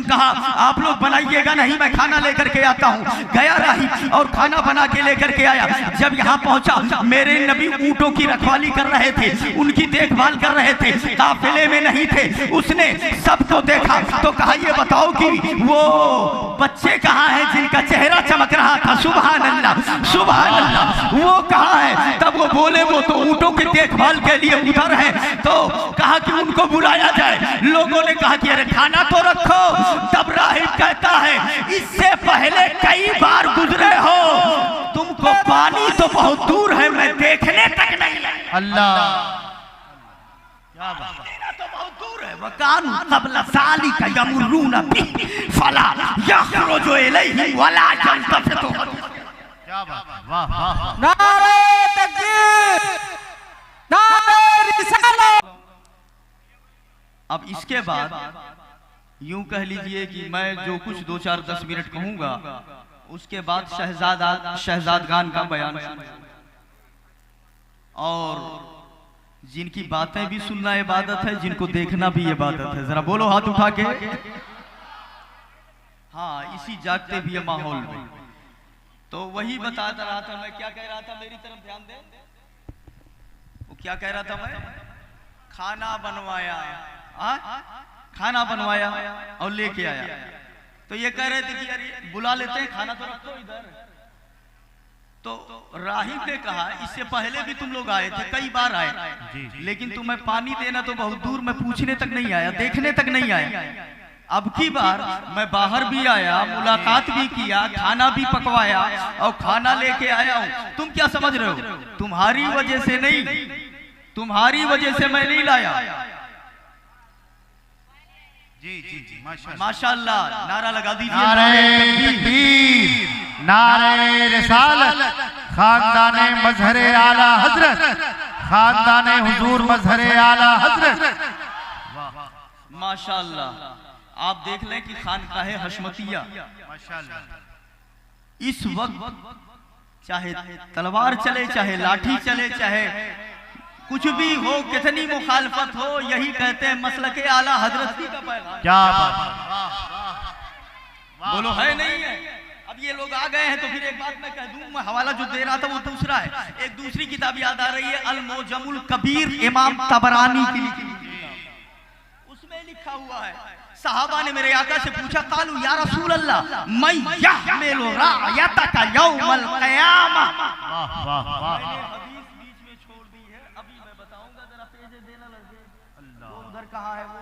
कहा आप लोग बनाइएगा नहीं, मैं खाना लेकर के आता हूँ। गया राहिब और खाना बना के लेकर के आया। जब यहाँ पहुंचा, मेरे नबी ऊँटों की रखवाली कर रहे थे, उनकी देखभाल कर रहे थे, काफिले में नहीं थे। उसने सबको देखा तो कहा ये बताओ कि वो बच्चे कहाँ हैं का चेहरा चमक रहा था? सुभान अल्लाह सुभान अल्लाह। वो कहाँ है? तब वो बोले वो तो ऊँटों की देखभाल के लिए उधर है। तो कहा कि उनको बुलाया जाए। लोगों ने कहा कि अरे खाना तो रखो। तब राहिब कहता है इससे पहले कई बार गुजरे हो, तुमको पानी तो बहुत दूर है, मैं देखने तक नहीं आया। अल्लाह, क्या बात, तो बहुत दूर है। वकानु क़ब्ल ज़ालिका यमुर्रूना बिही फला यख़रुजु इलैहि वला यल्तफ़ितु। क्या बात, वाह वाह। नारे तकबीर, नारे रिसालत। अब इसके बाद यूं कह लीजिए कि मैं जो कुछ 2, 4, 10 मिनट कहूंगा, उसके बाद शहजादगान का बयान और जिनकी बातें भी सुनना इबादत है, जिनको देखना भी इबादत है। जरा बोलो हाथ उठा के। हाँ, इसी जागते भी माहौल में तो वही बता रहा था मैं। क्या कह रहा था? मेरी तरफ ध्यान दे। वो क्या कह रहा था मैं? खाना बनवाया, खाना बनवाया और लेके आया। तो ये कह रहे थे कि यार बुला लेते हैं, खाना तो रखो इधर। तो राहिब ने कहा इससे पहले भी तुम लोग आए थे, कई बार आए, लेकिन तुम्हें पानी देना तो बहुत दूर, मैं पूछने तक नहीं आया, देखने तक नहीं आया। अब की बार मैं बाहर भी आया, मुलाकात भी किया, खाना भी पकवाया और खाना लेके आया हूँ। तुम क्या समझ रहे हो? तुम्हारी वजह से नहीं, तुम्हारी वजह से मैं नहीं लाया। जी जी जी, माशाअल्लाह। नारा लगा दीजिए। नारे तकबीर, नारे रिसालत, खानदाने मजहरे आला हजरत, खानदाने हुजूर मजहरे आला हजरत। माशाअल्लाह। आप देख लें कि खानकाहे हशमतिया माशाअल्लाह इस वक्त चाहे तलवार चले, चाहे लाठी चले, चाहे कुछ भी हो, कितनी मुखालफत हो, यही कहते हैं मसलके आला हजरत की का पैगाम। क्या बात है, वाह वाह बोलो है नहीं है। अब ये लोग आ गए हैं तो फिर एक बात मैं कह दूं, मैं हवाला जो दे रहा था वो दूसरा है। एक दूसरी किताब याद आ रही है, अल मोजमुल कबीर इमाम तबरानी की लिखी हुई किताब। उसमें लिखा हुआ है, सहाबा ने मेरे आका से पूछा, कालू या रसूल अल्लाह मैं यहमिलु रायतका यौमल क़यामा। वाह वाह वाह मैंने हदीस बीच में छोड़ दी है, अभी मैं बताऊंगा, जरा पेज देना लगे। अल्लाह वो उधर कहाँ है वो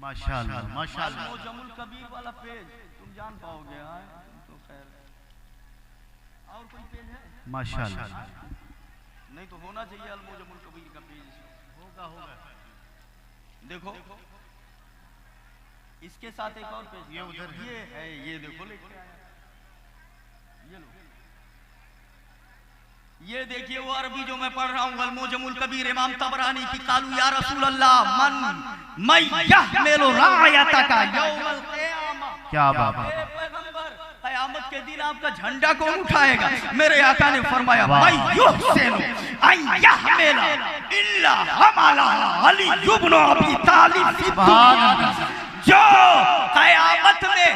माशाअल्लाह अल माशाअल्लाह मोजमुल कबीर वाला पेज, तुम जान पाओगे। हाँ तो खैर और कोई पेज है? माशाअल्लाह नहीं तो होना चाहिए अल मोजमुल कबीर का पेज। होगा होगा देखो इसके साथ एक और पेज, ये उधर है। ये है, ये देखो लेके आया, ये लो, ये देखिए वो अरबी जो मैं पढ़ रहा हूँ, अल मोजमुल कबीर इमाम तबरानी की। कालू या रसूल अल्लाह मैं यहमिलु रायतका यौमल क़यामा। क्या बात है, ए पैगंबर, क़यामत के दिन आपका झंडा कौन उठाएगा? मेरे आका ने फरमाया, वाह। मैं युहसिनु अन यहमिला इल्ला हमाला अली इब्न अबी तालिब फी दुनिया। जो क़यामत में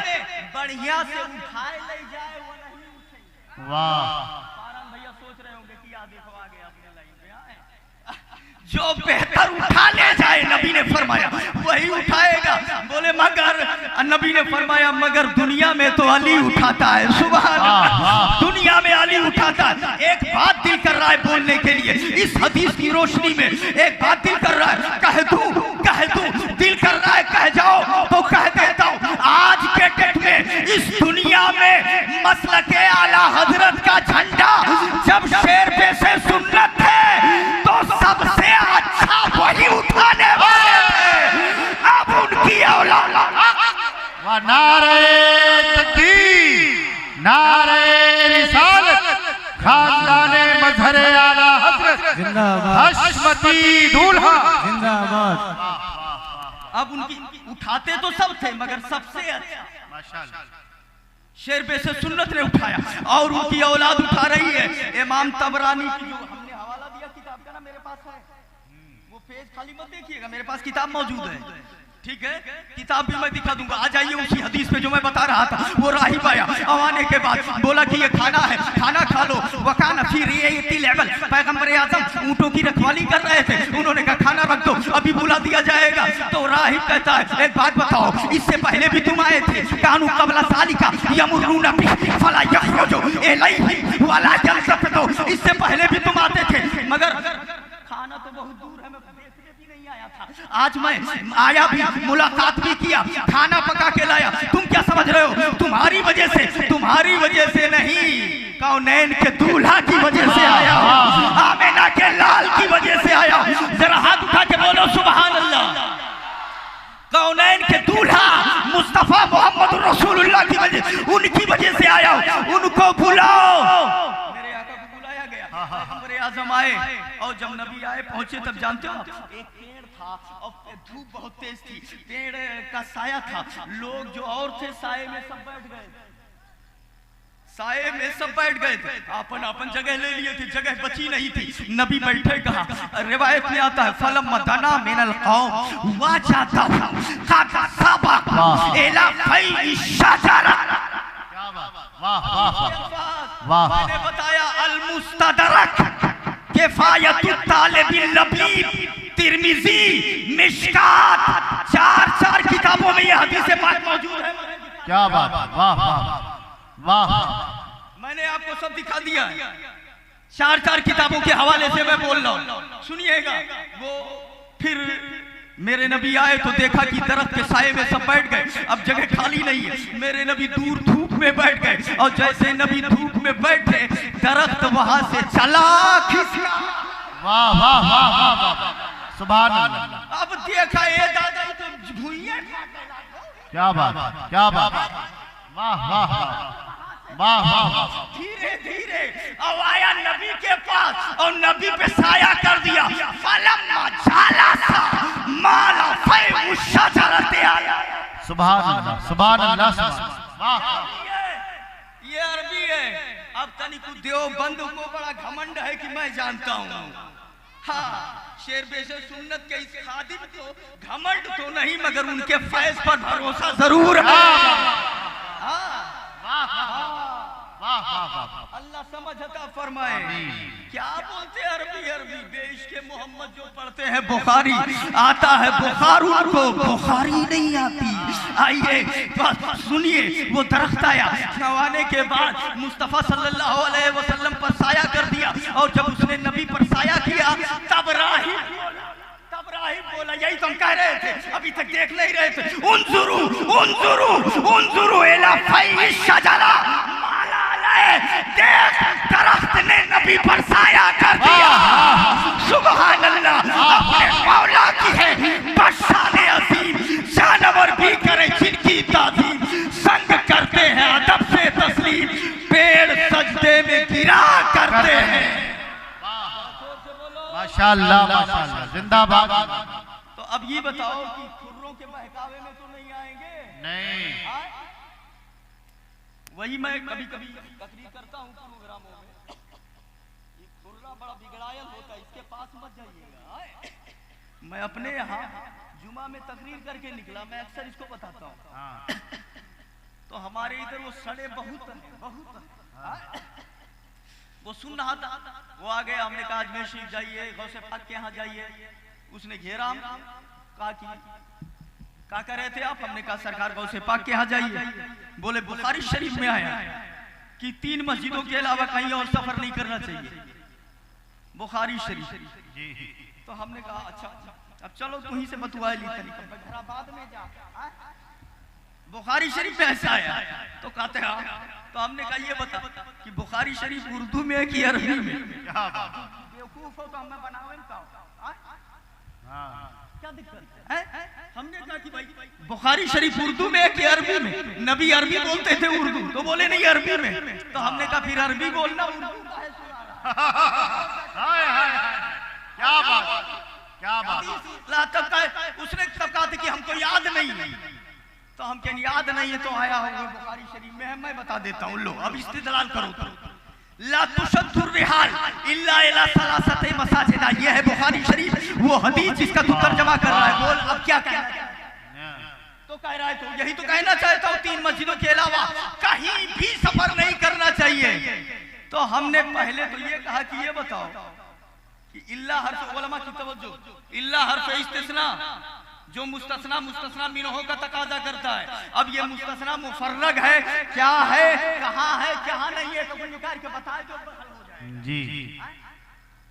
बढ़िया से उठाए ले जाए वो नहीं उठेगा। वाह पारान भैया सोच रहे होंगे कि या देखो आगे अपने लाइन पे आए। जो बेहतर उठा ले जाए, नबी ने फरमाया वही उठाएगा। बोले मगर, नबी ने फरमाया मगर दुनिया में तो अली उठाता है। सुभान अल्लाह, दुनिया में अली उठाता है। एक बात दिल कर रहा है बोलने के लिए, इस हदीस की रोशनी में एक बात दिल कर रहा है, कह दूं दिल कर रहा है कह जाओ तो कह देता हूं। आज के डेट में इस दुनिया में मसलके आला हजरत का झंडा जब शेर पे से सुन्नत है तो सबसे अच्छा वही उठाने वाले थे। अब उनकी औलाद वाह, नारे तकबीर, नारे रिसालत, खानदाने मजहरे आला हजरत जिंदाबाद हशमती दूल्हा जिंदाबाद। अब उनकी उठाते तो सब थे मगर सबसे अच्छा माशाअल्लाह शेर पे से सुन्नत ने उठाया और उनकी औलाद उठा रही है। इमाम तबरानी की जो हमने हवाला दिया किताब का ना, मेरे पास है वो पेज, खाली मत देखिएगा, मेरे पास किताब मौजूद है, ठीक है? किताब भी मैं दिखा दूंगा। आ जाइए उसी हदीस पे जो मैं बता रहा था। वो राहिब आया, आने के बाद बोला कि ये खाना है, खाना खा लो। वकाना फी रियायतिल अबल, पैगंबर आज़म ऊंटों की रखवाली कर रहे थे, उन्होंने कहा खाना रख दो, अभी बुला दिया जाएगा। तो राहिब कहता है एक बात बताओ, इससे पहले भी तुम आए थे? कानू कबला सालिका यमुरूना बि फला यखरुजु इलैहि वला यल्तफितु, इससे पहले भी तुम आते थे मगर खाना तो बहुत दूर है, मैं देखने भी नहीं आया था। आज मैं आया भी, मुलाकात भी किया, खाना पका के लाया। तुम क्या समझ रहे हो तुम्हारी वजह से नहीं, कौनैन के दूल्हा की वजह से आया, आमिना के लाल की वजह से आया। जरा हाथ उठा के बोलो सुभान अल्लाह। कौनैन के दूल्हा मुस्तफा मोहम्मद रसूलुल्लाह की वजह, उनकी वजह से आया। उनको बुलाओ। मेरे आका को बुलाया गया, पैगंबर आज़म आए और जब नबी आए पहुंचे तब जानते हो एक पेड़ था और धूप बहुत तेज थी, पेड़ का साया था, लोग जो और थे साये में सब बैठ गए, साये में सब बैठ गए थे, अपन अपन जगह ले लिए थे, जगह बची नहीं थी। नबी बैठे कहा, रिवायत में आता है फलम मदना मिनल कौम वाजाता का सबक इला फई शजरा। क्या बात, वाह वाह वाह, मैंने बताया अल मुस्तदरक किफायतुत तालिबिल लबीब तिर्मिजी मिशकात, चार किताबों में ये हदीस पाक मौजूद है। क्या बात, वाह वाह वाह, मैंने आपको सब दिखा दिया, चार किताबों के हवाले से मैं बोल रहा हूँ, सुनिएगा। वो फिर मेरे नबी आए तो देखा कि दरख्त के साये में सब बैठ गए, अब जगह खाली नहीं है। मेरे नबी दूर धूप में बैठ गए और जैसे नबी धूप में बैठे दरख्त वहां से चला खिसका। वाह वाह वाह वाह, सुभान अल्लाह। अब देखा ये दादा तो भूइयां, क्या बात, क्या बात, वाह वाह वाह वाह। धीरे धीरे अब आया नबी के पास और नबी पे साया कर दिया। फलम्मा झाला सा माला फै सुभान अल्लाह, सुभान अल्लाह, वाह। ये अरबी है। अब तनिक देवबंद को बड़ा घमंड है कि मैं जानता हूँ। हाँ, शेर बेशर सुन्नत के इस खादिम को घमंड तो नहीं मगर उनके फैज पर भरोसा जरूर है। अल्लाह समझ अता फरमाए। क्या बोलते अरबी अरबी बेश के मोहम्मद जो पढ़ते हैं बुखारी आता है, बुखार उनको बुखारी नहीं आती। आइए सुनिए, वो दरख्त आया, नवाने के बाद मुस्तफ़ा सल्लल्लाहु अलैहि वसल्लम पर साया कर दिया, और जब उसने नबी पर साया किया तब राही बोला, यही तो हम कह रहे थे, अभी तक देख नहीं रहे थे। उन्जुरू उन्जुरू उन्जुरू इला फैश शजरा, देख दरख्त ने नबी पर साया कर दिया। सुभान अल्लाह, अपने मौला की है बशाने अजीम, जानवर भी करे जिनकी ताज़ीम, संग करते हैं अदब से तस्लीम, पेड़ सजदे में गिरा करते हैं। माशाअल्लाह, माशाअल्लाह, जिंदाबाद। तो अब ये बताओ कि खुर्रों के बहकावे में तो नहीं आएंगे? नहीं। वही मैं कभी कभी तकरीर करता हूँ प्रोग्रामों में, ये खुर्रा बड़ा बिगड़ायल होता है, इसके पास मत जाइएगा। मैं अपने यहाँ जुमा में तकरीर करके निकला, मैं अक्सर इसको बताता हूँ। तो हमारे इधर वो सड़े बहुत हैं। वो सुन रहा था, वो आ गया, हमने कहा अजमेर शरीफ जाइए, गौसे पाक के यहाँ जाइए। उसने घेरा, कहा कि क्या कर रहे थे आप? हमने कहा सरकार गौसे पाक के यहाँ जाइए। बोले बुखारी शरीफ में आया कि 3 मस्जिदों के अलावा कहीं और सफर नहीं करना चाहिए, बुखारी शरीफ। तो हमने कहा अच्छा, अब चलो तुही से बतुआ ली तरीका, बाद में जा बुखारी शरीफ में ऐसा आया। तो कहते हैं, तो हमने कहा ये बता कि बुखारी शरीफ उर्दू में है कि अरबी में? बेवकूफ हो तो हमें बनावे क्या दिक्कत है? हमने कहा कि भाई बुखारी शरीफ उर्दू में है कि अरबी में? नबी अरबी बोलते थे उर्दू, तो बोले नहीं अरबी में। तो हमने कहा फिर अरबी बोलना उर्दू का है। क्या बात, क्या बात। उसने तब कहा था कि हमको याद नहीं है। तो हम कहें याद नहीं है तो आया होगा बुखारी शरीफ में है। मैं बता देता हूँ, लो अब इस्तेदलाल करो तो। ला तुशद्दुर रिहाल इल्ला इला सलासते मसाजिद, ये है बुखारी शरीफ, वो हदीस जिसका तू तर्जमा कर रहा है। बोल अब क्या कहना है? तो कह रहा है, तो यही तो कहना चाहता हूँ, 3 मस्जिदों के अलावा कहीं भी सफर नहीं करना चाहिए। तो हमने पहले तो ये कहा कि ये बताओ कि इल्ला हर्फ, उलमा की तवज्जो, इल्ला हर्फ इस्तिस्ना, जो मुस्तस्ना मुस्तस्ना मिनहो का तकाजा करता है। अब ये मुस्तस्ना मुफर्रग है, क्या है, कहाँ है, कहाँ नहीं है, तो कोई निकाल के बताए तो जी।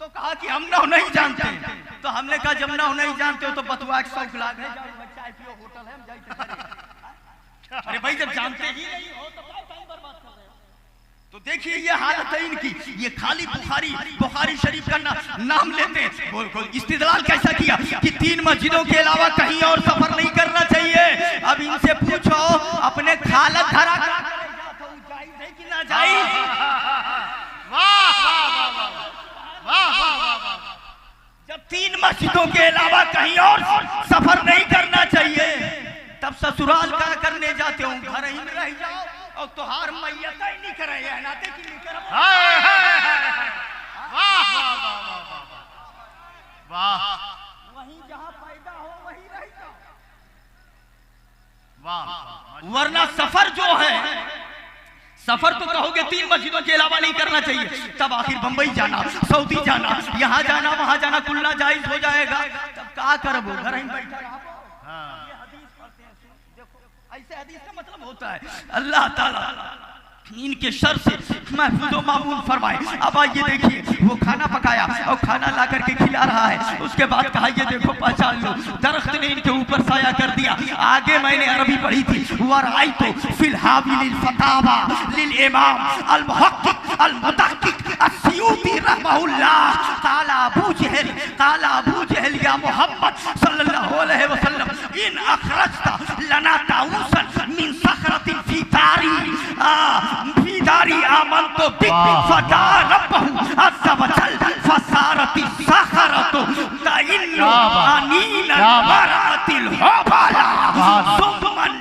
तो कहा कि हम ना नहीं जानते। तो हमने कहा जब ना नहीं जानते हो तो बतवा के 100 लाख है, चाय पियो होटल है, हम जाइए। अरे भाई जब जानते ही नहीं हो तो क्या टाइम बर्बाद कर रहे हो? तो देखिए ये हालत है इनकी, ये खाली बुखारी शरीफ का नाम लेते हैं। इस्तेदलाल कैसा किया कि 3 मस्जिदों के अलावा कहीं और सफर नहीं करना चाहिए। अब इनसे पूछो अपने खालत धरा जायज है कि ना जायज? जब 3 मस्जिदों के अलावा कहीं और सफर नहीं करना चाहिए, तब ससुराल क्या करने जाते हो? घर ही में रह जाओ और तोहार मैयत ही नहीं करे, नाते की नहीं कर। वहीं जहां पैदा हो वहीं रह जाओ। वरना सफर जो है, सफर तो कहोगे 3 मस्जिदों के अलावा नहीं करना चाहिए, तब आखिर बंबई जाना, सऊदी जाना, यहाँ जाना, वहां जाना कुल्ला जायज हो जाएगा। तब क्या करोगे? घर ही बैठा रहो। ऐसे हदीस का मतलब होता है अल्लाह ताला इनके शर से महफूज व मामून फरमाए। अब आइए देखिए, वो खाना पकाया और खाना ला करके खिला रहा है। उसके बाद कहा ये देखो पहचान लो, दरख्त ने इनके ऊपर साया कर दिया। आगे मैंने अरबी पढ़ी थी, वराइतु फिल हाविल फतावा लिल इमाम अल मुहक्किक अल मुदक्किक अस्यूती रहमहुल्लाह ताला अबू जहल या मोहम्मद सल्लल्लाहु अलैहि वसल्लम इन अखरजता लना ताउसन मिन सखरतिन फी दारी आमंतु बिक फदा रब्बहु अज़्ज़ा वजल फसारति सखरतु ताइन्नु अनीन मरातिल हुबाला सुमन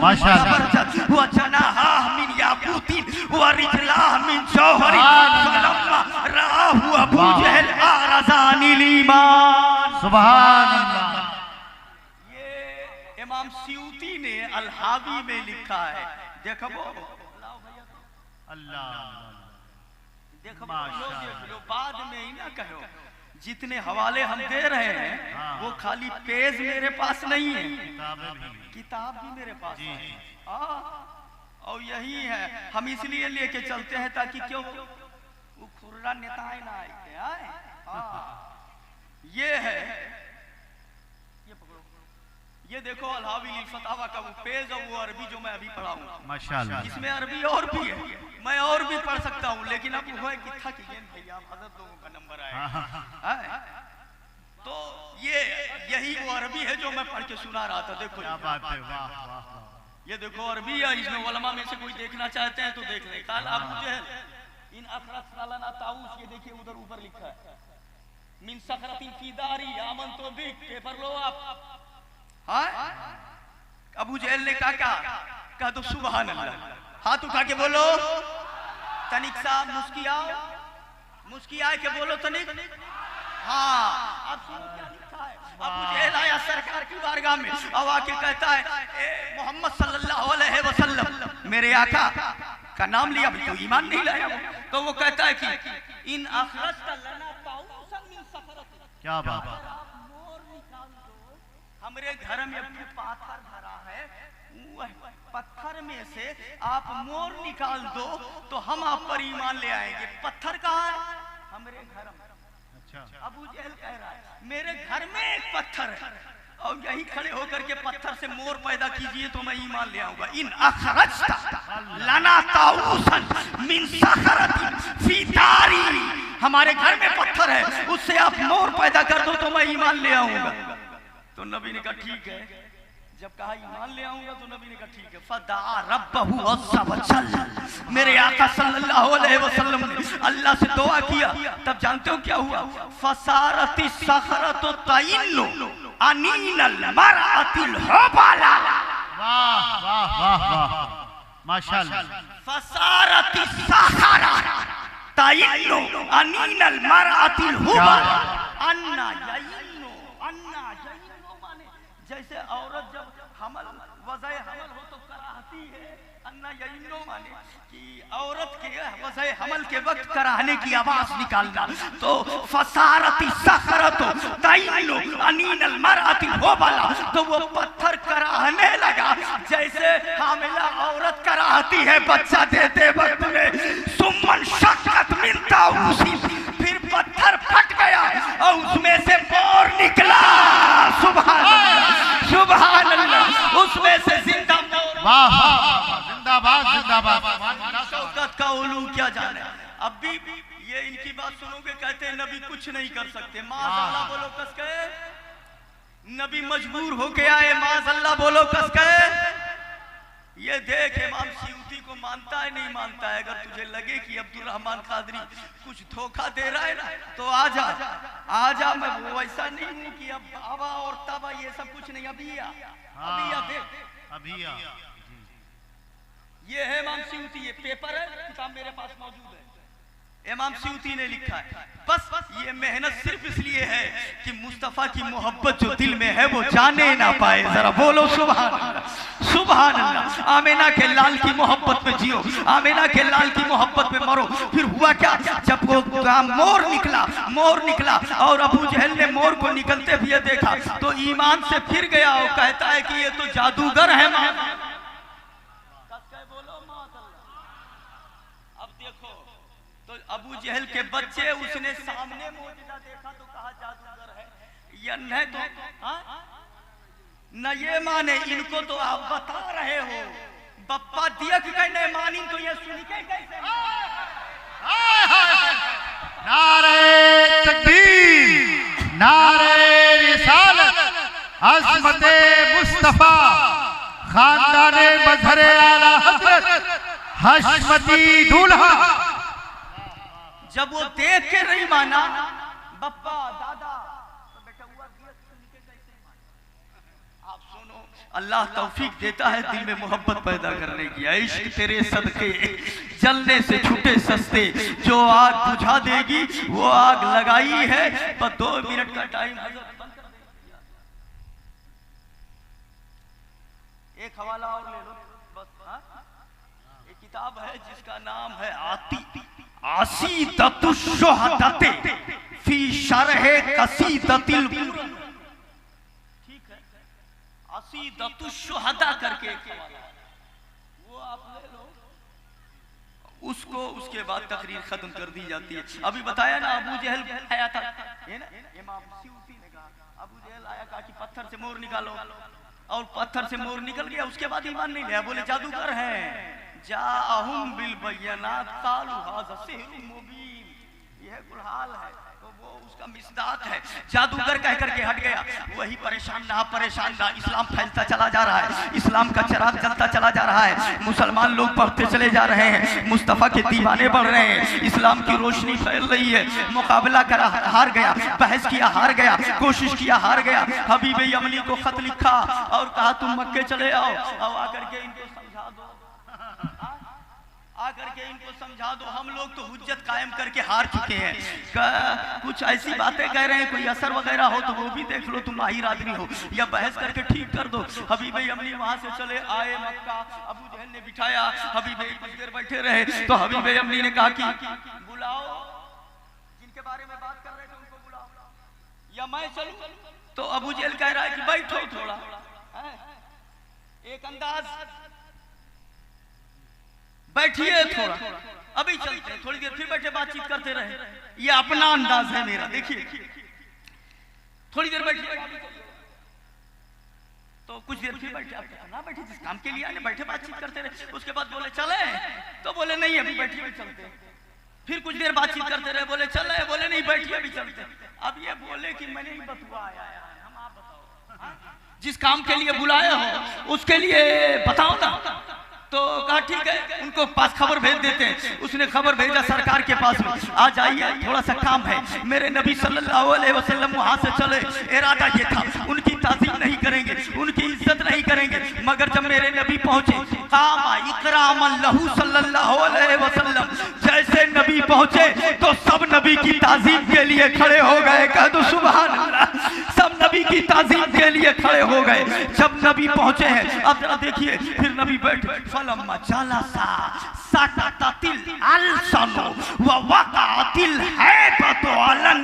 माशाअल्लाह। ज़बरदस्त व जनाहा मिन याकूतिन व रिजलाह मिन जौहरिन फलम्मा रआहु अबू जहल आरज़ानिल ईमान। सुभान अल्लाह। ये इमाम सियूती ने अल-हावी में लिखा है। देखो अल्लाह देखो देख लो, बाद में ही ना कहो। जितने हवाले हम दे रहे हैं वो खाली पेज मेरे पास नहीं है, किताब भी मेरे पास है। और यही है, हम इसलिए लेके चलते हैं ताकि क्यों वो खुर्रा नेताएं ना आए। ये है, ये पकड़ो, ये देखो अल-हावी लिल फतावा का वो पेज और वो अरबी जो मैं अभी पढ़ा हूँ माशाअल्लाह। इसमें अरबी और भी है, मैं और भी पढ़ सकता हूँ, लेकिन अब वो है कि थक गए भैया, हज़रत लोगों का नंबर आया। तो यही वो अरबी है जो मैं पढ़ के सुना रहा था। देखो क्या बात है, वाह वाह वाह। ये देखो अरबी है, इसमें उलमा में से कोई देखना चाहते हैं तो देख लें। काल अबू जहल इन अखरत लना ताऊस, ये देखिए उधर ऊपर लिखा है मिन सखरतिन फी दारी आमन तो भी पेपर लो आप। हाँ, अबू जहल ने कहा तो सुभान अल्लाह, हाथ उठा के बोलो तनिक साहब, मुस्कियाए के बोलो तनिक। हाँ, अब सुनो क्या लिखा है। अबू जहल आया सरकार की बारगाह में, अब आके कहता है ए मोहम्मद सल्लल्लाहु अलैहि वसल्लम, मेरे आका का नाम लिया, तो ईमान नहीं लाया वो। तो वो कहता है कि इन अखरज का लना ताऊसन मिन सफरत, क्या बात। मोर निकाल दो, हमरे घर में पाथर भरा है, वह पत्थर में से आप मोर निकाल दो तो हम आप पर ईमान ले आएंगे। पत्थर कहाँ है? हमरे घर में। अबू जहल कह रहा है मेरे घर में एक पत्थर है और यही खड़े होकर के पत्थर से मोर पैदा कीजिए तो मैं ईमान ले आऊंगा। इन अखरजता लना ताऊसन मिन सखरतिन फी दारी, हमारे घर में पत्थर है, उससे आप मोर पैदा कर दो तो मैं ईमान ले आऊंगा। तो नबी ने कहा ठीक है। जब कहा ईमान ले आऊंगा तो नबी ने कहा ठीक है। फदा रब्बहु अज़्ज़ा व जल, मेरे आका सल्लल्लाहु अलैहि वसल्लम ने अल्लाह से दुआ किया। तब जानते हो क्या हुआ? फसारति सखरतु तइल्लु अनीनल मरअतिल हुबाला। वाह वाह वाह वाह, माशाअल्लाह। फसारति सखरा तइल्लु अनीनल मरअतिल हुबाला। अन्ना यइन्नु, अन्ना यइन्नु माने जैसे औरत जब हमल वज़े हमल हो तो कराहती है। अन्ना यइन्नु माने कि औरत के वज़े हमल के वक्त कराहने की आवाज निकालना। तो फसारती सखरतु तइल्लु अनीनल मरअति हुबाला, तो वो पत्थर कराहने लगा जैसे हामिला औरत कराहती है बच्चा देते वक्त में। सुम्मन शक्कत मिन ताऊसी, फिर पत्थर फट गया और उसमें से मोर निकला। सुभान अल्लाह, सुभान अल्लाह, उसमें से जिंदा मोर। वाह वाह, जिंदाबाद जिंदाबाद। शौकत का उलू क्या जाने। अब भी ये इनकी बात सुनोगे कहते हैं नबी कुछ नहीं कर सकते। माज़अल्लाह बोलो कस के, नबी मजबूर होके आए, माज़अल्लाह बोलो कस के। ये देख इमाम सियूती को मानता है नहीं मानता है। अगर तुझे लगे कि अब्दुल रहमान कादरी कुछ धोखा दे रहा है ना तो आजा। मैं वो ऐसा नहीं हूँ कि अब बाबा और तबा ये सब कुछ नहीं। अभी देख, अभी ये है इमाम सियूती, ये पेपर है, किताब मेरे पास मौजूद है। इमाम सियूती ने लिखा है। बस ये मेहनत सिर्फ इसलिए है कि मुस्तफ़ा की मोहब्बत जो दिल में है वो जाने ना पाए। जरा बोलो सुभान अल्लाह, सुभान अल्लाह। आमिना के लाल की मोहब्बत में जियो, आमिना के लाल की मोहब्बत में मरो। फिर हुआ क्या? जब वो मोर निकला और अबू जहल ने मोर को निकलते हुए देखा तो ईमान से फिर गया और कहता है कि ये तो जादूगर है। अब देखो तो अबू जहल के बच्चे, उसने सामने मौजूदा देखा तो कहा जादूगर है। या नहीं तो न ये माने, इनको तो आप बता रहे हो बप्पा दिया कि नहीं मानी तो ये सुन के कैसे? नारे तकबीर, नारे रिसालत, अज़मते मुस्तफा, खानदाने मज़हरे आला हज़रत, हशमती दूल्हा। जब वो देख के नहीं माना बप्पा दादा तो बेटा हुआ दिया सुन के कैसे माना? आप सुनो, अल्लाह तौफीक देता है दिल में मोहब्बत पैदा करने की। इश्क तेरे सदके जलने से छूटे सस्ते, जो आग बुझा देगी वो आग लगाई है। पर 2 मिनट का टाइम एक हवाला और ले लो बस। एक किताब है जिसका नाम है आसीदतुश्शुहदते फी शरह कसीदतिल, ठीक है, असीदतुश्शुहदा करके एक हवाला, वो आप ले लो उसको, उसके बाद तकरीर खत्म कर दी जाती है। अभी बताया ना अबू जहल आया था, ये ना इमाम सियूती ने कहा अबू जहल आया, कहा कि पत्थर से मोर निकालो, और पत्थर से मोर निकल गया। उसके बाद ईमान नहीं लिया, बोले जादूगर हैं। जाअहुम बिल बय्यनात कालू हाज़ा सिहरुम मुबीन, यह कुल-हाल है। तो वो उसका मिसदाक है, जादूगर कह करके हट गया। वही परेशान ना परेशान ना, इस्लाम फैलता चला जा रहा है, इस्लाम का चिराग जलता चला जा रहा है, मुसलमान लोग बढ़ते चले जा रहे हैं, मुस्तफ़ा के दीवाने बढ़ रहे हैं, इस्लाम की रोशनी फैल रही है। मुकाबला करा हार गया, बहस किया हार गया, कोशिश किया हार गया। हबीब यमनी को खत लिखा और कहा तुम मक्के चले आओ और आकर के इनको समझा दो, आकर के इनको समझा दो। हम लोग तो हुज्जत कायम करके हार चुके हैं, कुछ ऐसी बातें कह रहे हैं, कोई असर वगैरह हो तो वो भी देख लो, तुम माहिर आदमी हो, या बहस करके ठीक कर दो। हबीब यमनी वहां से चले आए मक्का, अबू जहल ने बिठाया, हबीब कुछ देर बैठे रहे तो हबीब यमनी ने कहा कि बुलाओ जिनके बारे में बात कर रहे थे उनको बुलाओ, या मैं चलूं? तो अबू जहल कह रहा है कि बैठो थोड़ा, एक अंदाज, बैठिए थोड़ा, अभी चलते हैं। थोड़ी देर फिर बैठे बातचीत करते रहे, ये अपना अंदाज है मेरा, देखिए थोड़ी देर बैठिए, तो कुछ देर फिर बैठे, आप ना बैठे जिस काम के लिए आए बैठे बातचीत करते रहे। उसके बाद बोले चले, तो बोले नहीं अभी बैठिए भी चलते हैं। फिर कुछ देर बातचीत करते रहे, बोले चले, बोले नहीं बैठिए भी चलते हैं। अब ये बोले कि मैंने ही बतुआ आया है, हम आप बताओ, जिस काम के लिए बुलाए हो उसके लिए बताओ ना। तो कहा ठीक है, उनको पास खबर भेज देते हैं। उसने खबर भेजा सरकार के पास में, आ जाइए थोड़ा सा काम है। मेरे नबी सल्लल्लाहु अलैहि वसल्लम वहां से चले, इरादा ये था उनकी ताज़ीम नहीं करेंगे, उनकी इज्जत नहीं करेंगे, मगर जब मेरे नबी पहुंचे, कामा इकरामन लहू सल्लल्लाहु अलैहि वसल्लम, जैसे नबी पहुंचे तो सब नबी की ताज़ीम के लिए खड़े हो गए। कह दो सुभान अल्लाह, सब नबी की ताज़ीम के लिए खड़े हो गए। जब नबी पहुंचे हैं, अब जरा देखिए, फिर नबी बैठे, फलम्मा जलसा सकततिल अलसनु व वक़अतिल हैबतु अलन,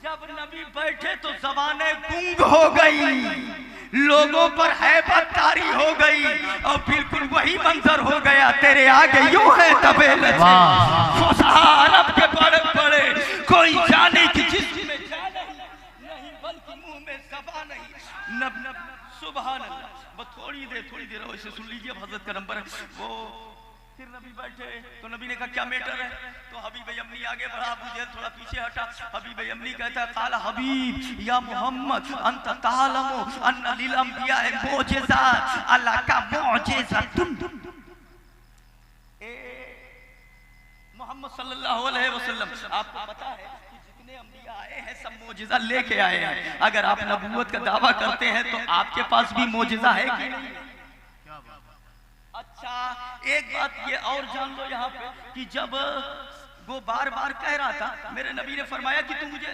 जब नबी बैठे तो ज़बानें गुंग हो गई, लोगों पर हैबत तारी हो गई, और बिल्कुल वही मंजर हो गया। तेरे आगे यूं है तबेले अरब के बड़े बड़े, कोई जाने की जिस्म में जा नहीं बल्कि मुंह में ज़बान नहीं। नब नब सुभान अल्लाह। बस थोड़ी देर वैसे सुन लीजिए, हजरत का नंबर वो। फिर नबी बैठे तो नबी ने कहा क्या मैटर है? तो हबीब यमनी आगे बढ़ा, अबू जहल थोड़ा पीछे हटा। हबीब यमनी कहता है काला हबीब या मोहम्मद अंत तालमु अन्ना लिल अंबिया मुअजिज़ात अल्लाह का मुअजिज़तुन। मोहम्मद सल्लल्लाहु अलैहि वसल्लम, आपको पता है कि जितने अंबिया आए हैं सब मुअजिज़ा लेके आए हैं। अगर आप नबूवत का दावा करते हैं तो आपके पास भी मुअजिज़ा है कि नहीं? अच्छा, एक बात ये और जान लो यहाँ पे कि जब वो बार बार कह रहा था, मेरे नबी ने फरमाया कि तू मुझे,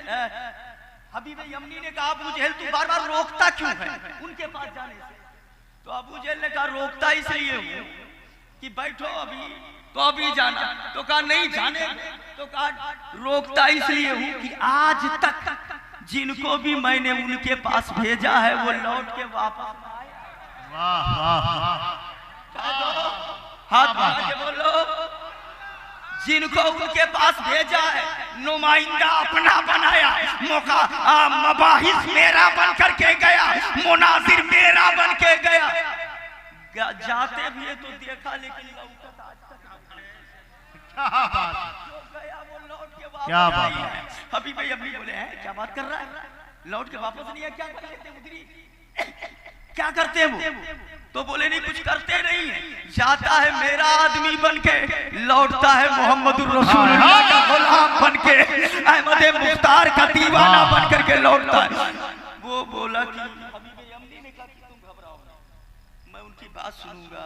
हबीब यमनी ने कहा अबू जहल तू बार बार रोकता क्यों है उनके पास जाने से? तो अबू जहल ने कहा रोकता इसलिए हूँ कि बैठो अभी, तो अभी जाना। तो कहा नहीं जाने। तो कहा रोकता इसलिए हूँ कि आज तक जिनको भी मैंने उनके पास भेजा है वो लौट के वापस आए। वाह वाह वाह, हाथ बढ़ा के बोलो, जिनको उनके पास भेजा है नुमाइंदा अपना बनाया, मौका मबाहिस मेरा बन करके गया, मुनाजिर मेरा बन के गया। जाते भी है तो देखा लेकिन लौकत आज तक क्या बात, गया वो लौट के वापस क्या बात है। हबीब यमनी बोले हैं क्या बात कर रहा है, लौट के वापस नहीं है, क्या कर लेते उधरी, क्या करते हैं वो? तो बोले नहीं कुछ करते नहीं है, जाता है मेरा आदमी बनके, लौटता है मोहम्मदुर रसूलुल्लाह का गुलाम बनके, अहमद मुख्तार का दीवाना बन करके लौटता है। वो बोला कि बात सुनूंगा,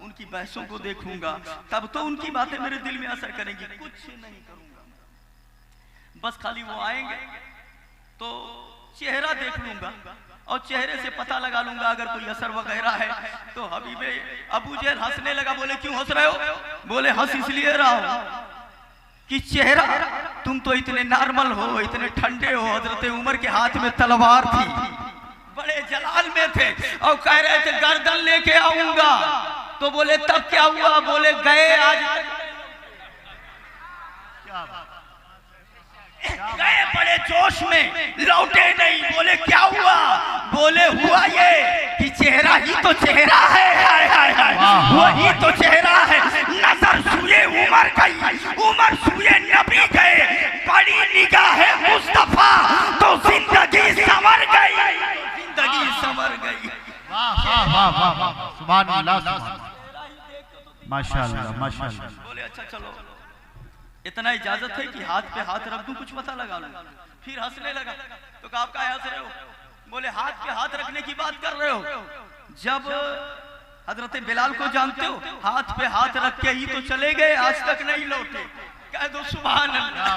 उनकी बहसों को देखूंगा, तब तो उनकी बातें मेरे दिल में असर करेंगी। कुछ नहीं करूंगा, बस खाली वो आएंगे तो चेहरा देख लूंगा और चेहरे से पता लगा लूंगा अगर कोई असर वगैरह है तो। हबीबे अबू जहल हंसने लगा। बोले क्यों हंस रहे हो? बोले हंस इसलिए रहा हूं कि चेहरा, तुम तो इतने नॉर्मल हो, इतने ठंडे हो। हजरत उमर के हाथ में तलवार थी, बड़े जलाल में थे और कह रहे थे गर्दन लेके आऊंगा। तो बोले तब क्या हुआ? बोले गए आज तक गए बड़े जोश में, लौटे नहीं। बोले क्या हुआ? बोले हुआ ये कि चेहरा ही तो चेहरा है, हाय हाय हाय, वही तो चेहरा है। नजर सूए उमर गई, उमर सूए नबी गए, बड़ी निगाह है मुस्तफा तो जिंदगी संवर गई, जिंदगी संवर गई। वाह वाह वाह वाह वाह, सुभान अल्लाह, माशाअल्लाह माशाअल्लाह। बोले अच्छा चलो, इतना इजाजत है कि हाथ पे हाथ रख दूं, कुछ पता लगा लूं। फिर हंसने लगा। तो कहा आप क्या हंस रहे हो? बोले हाथ पे हाथ रखने की बात कर रहे हो। जब हजरत बिलाल को जानते हो, हाथ पे हाथ रख के ही तो चले गए, आज तक नहीं लौटे। कह दो सुभान अल्लाह,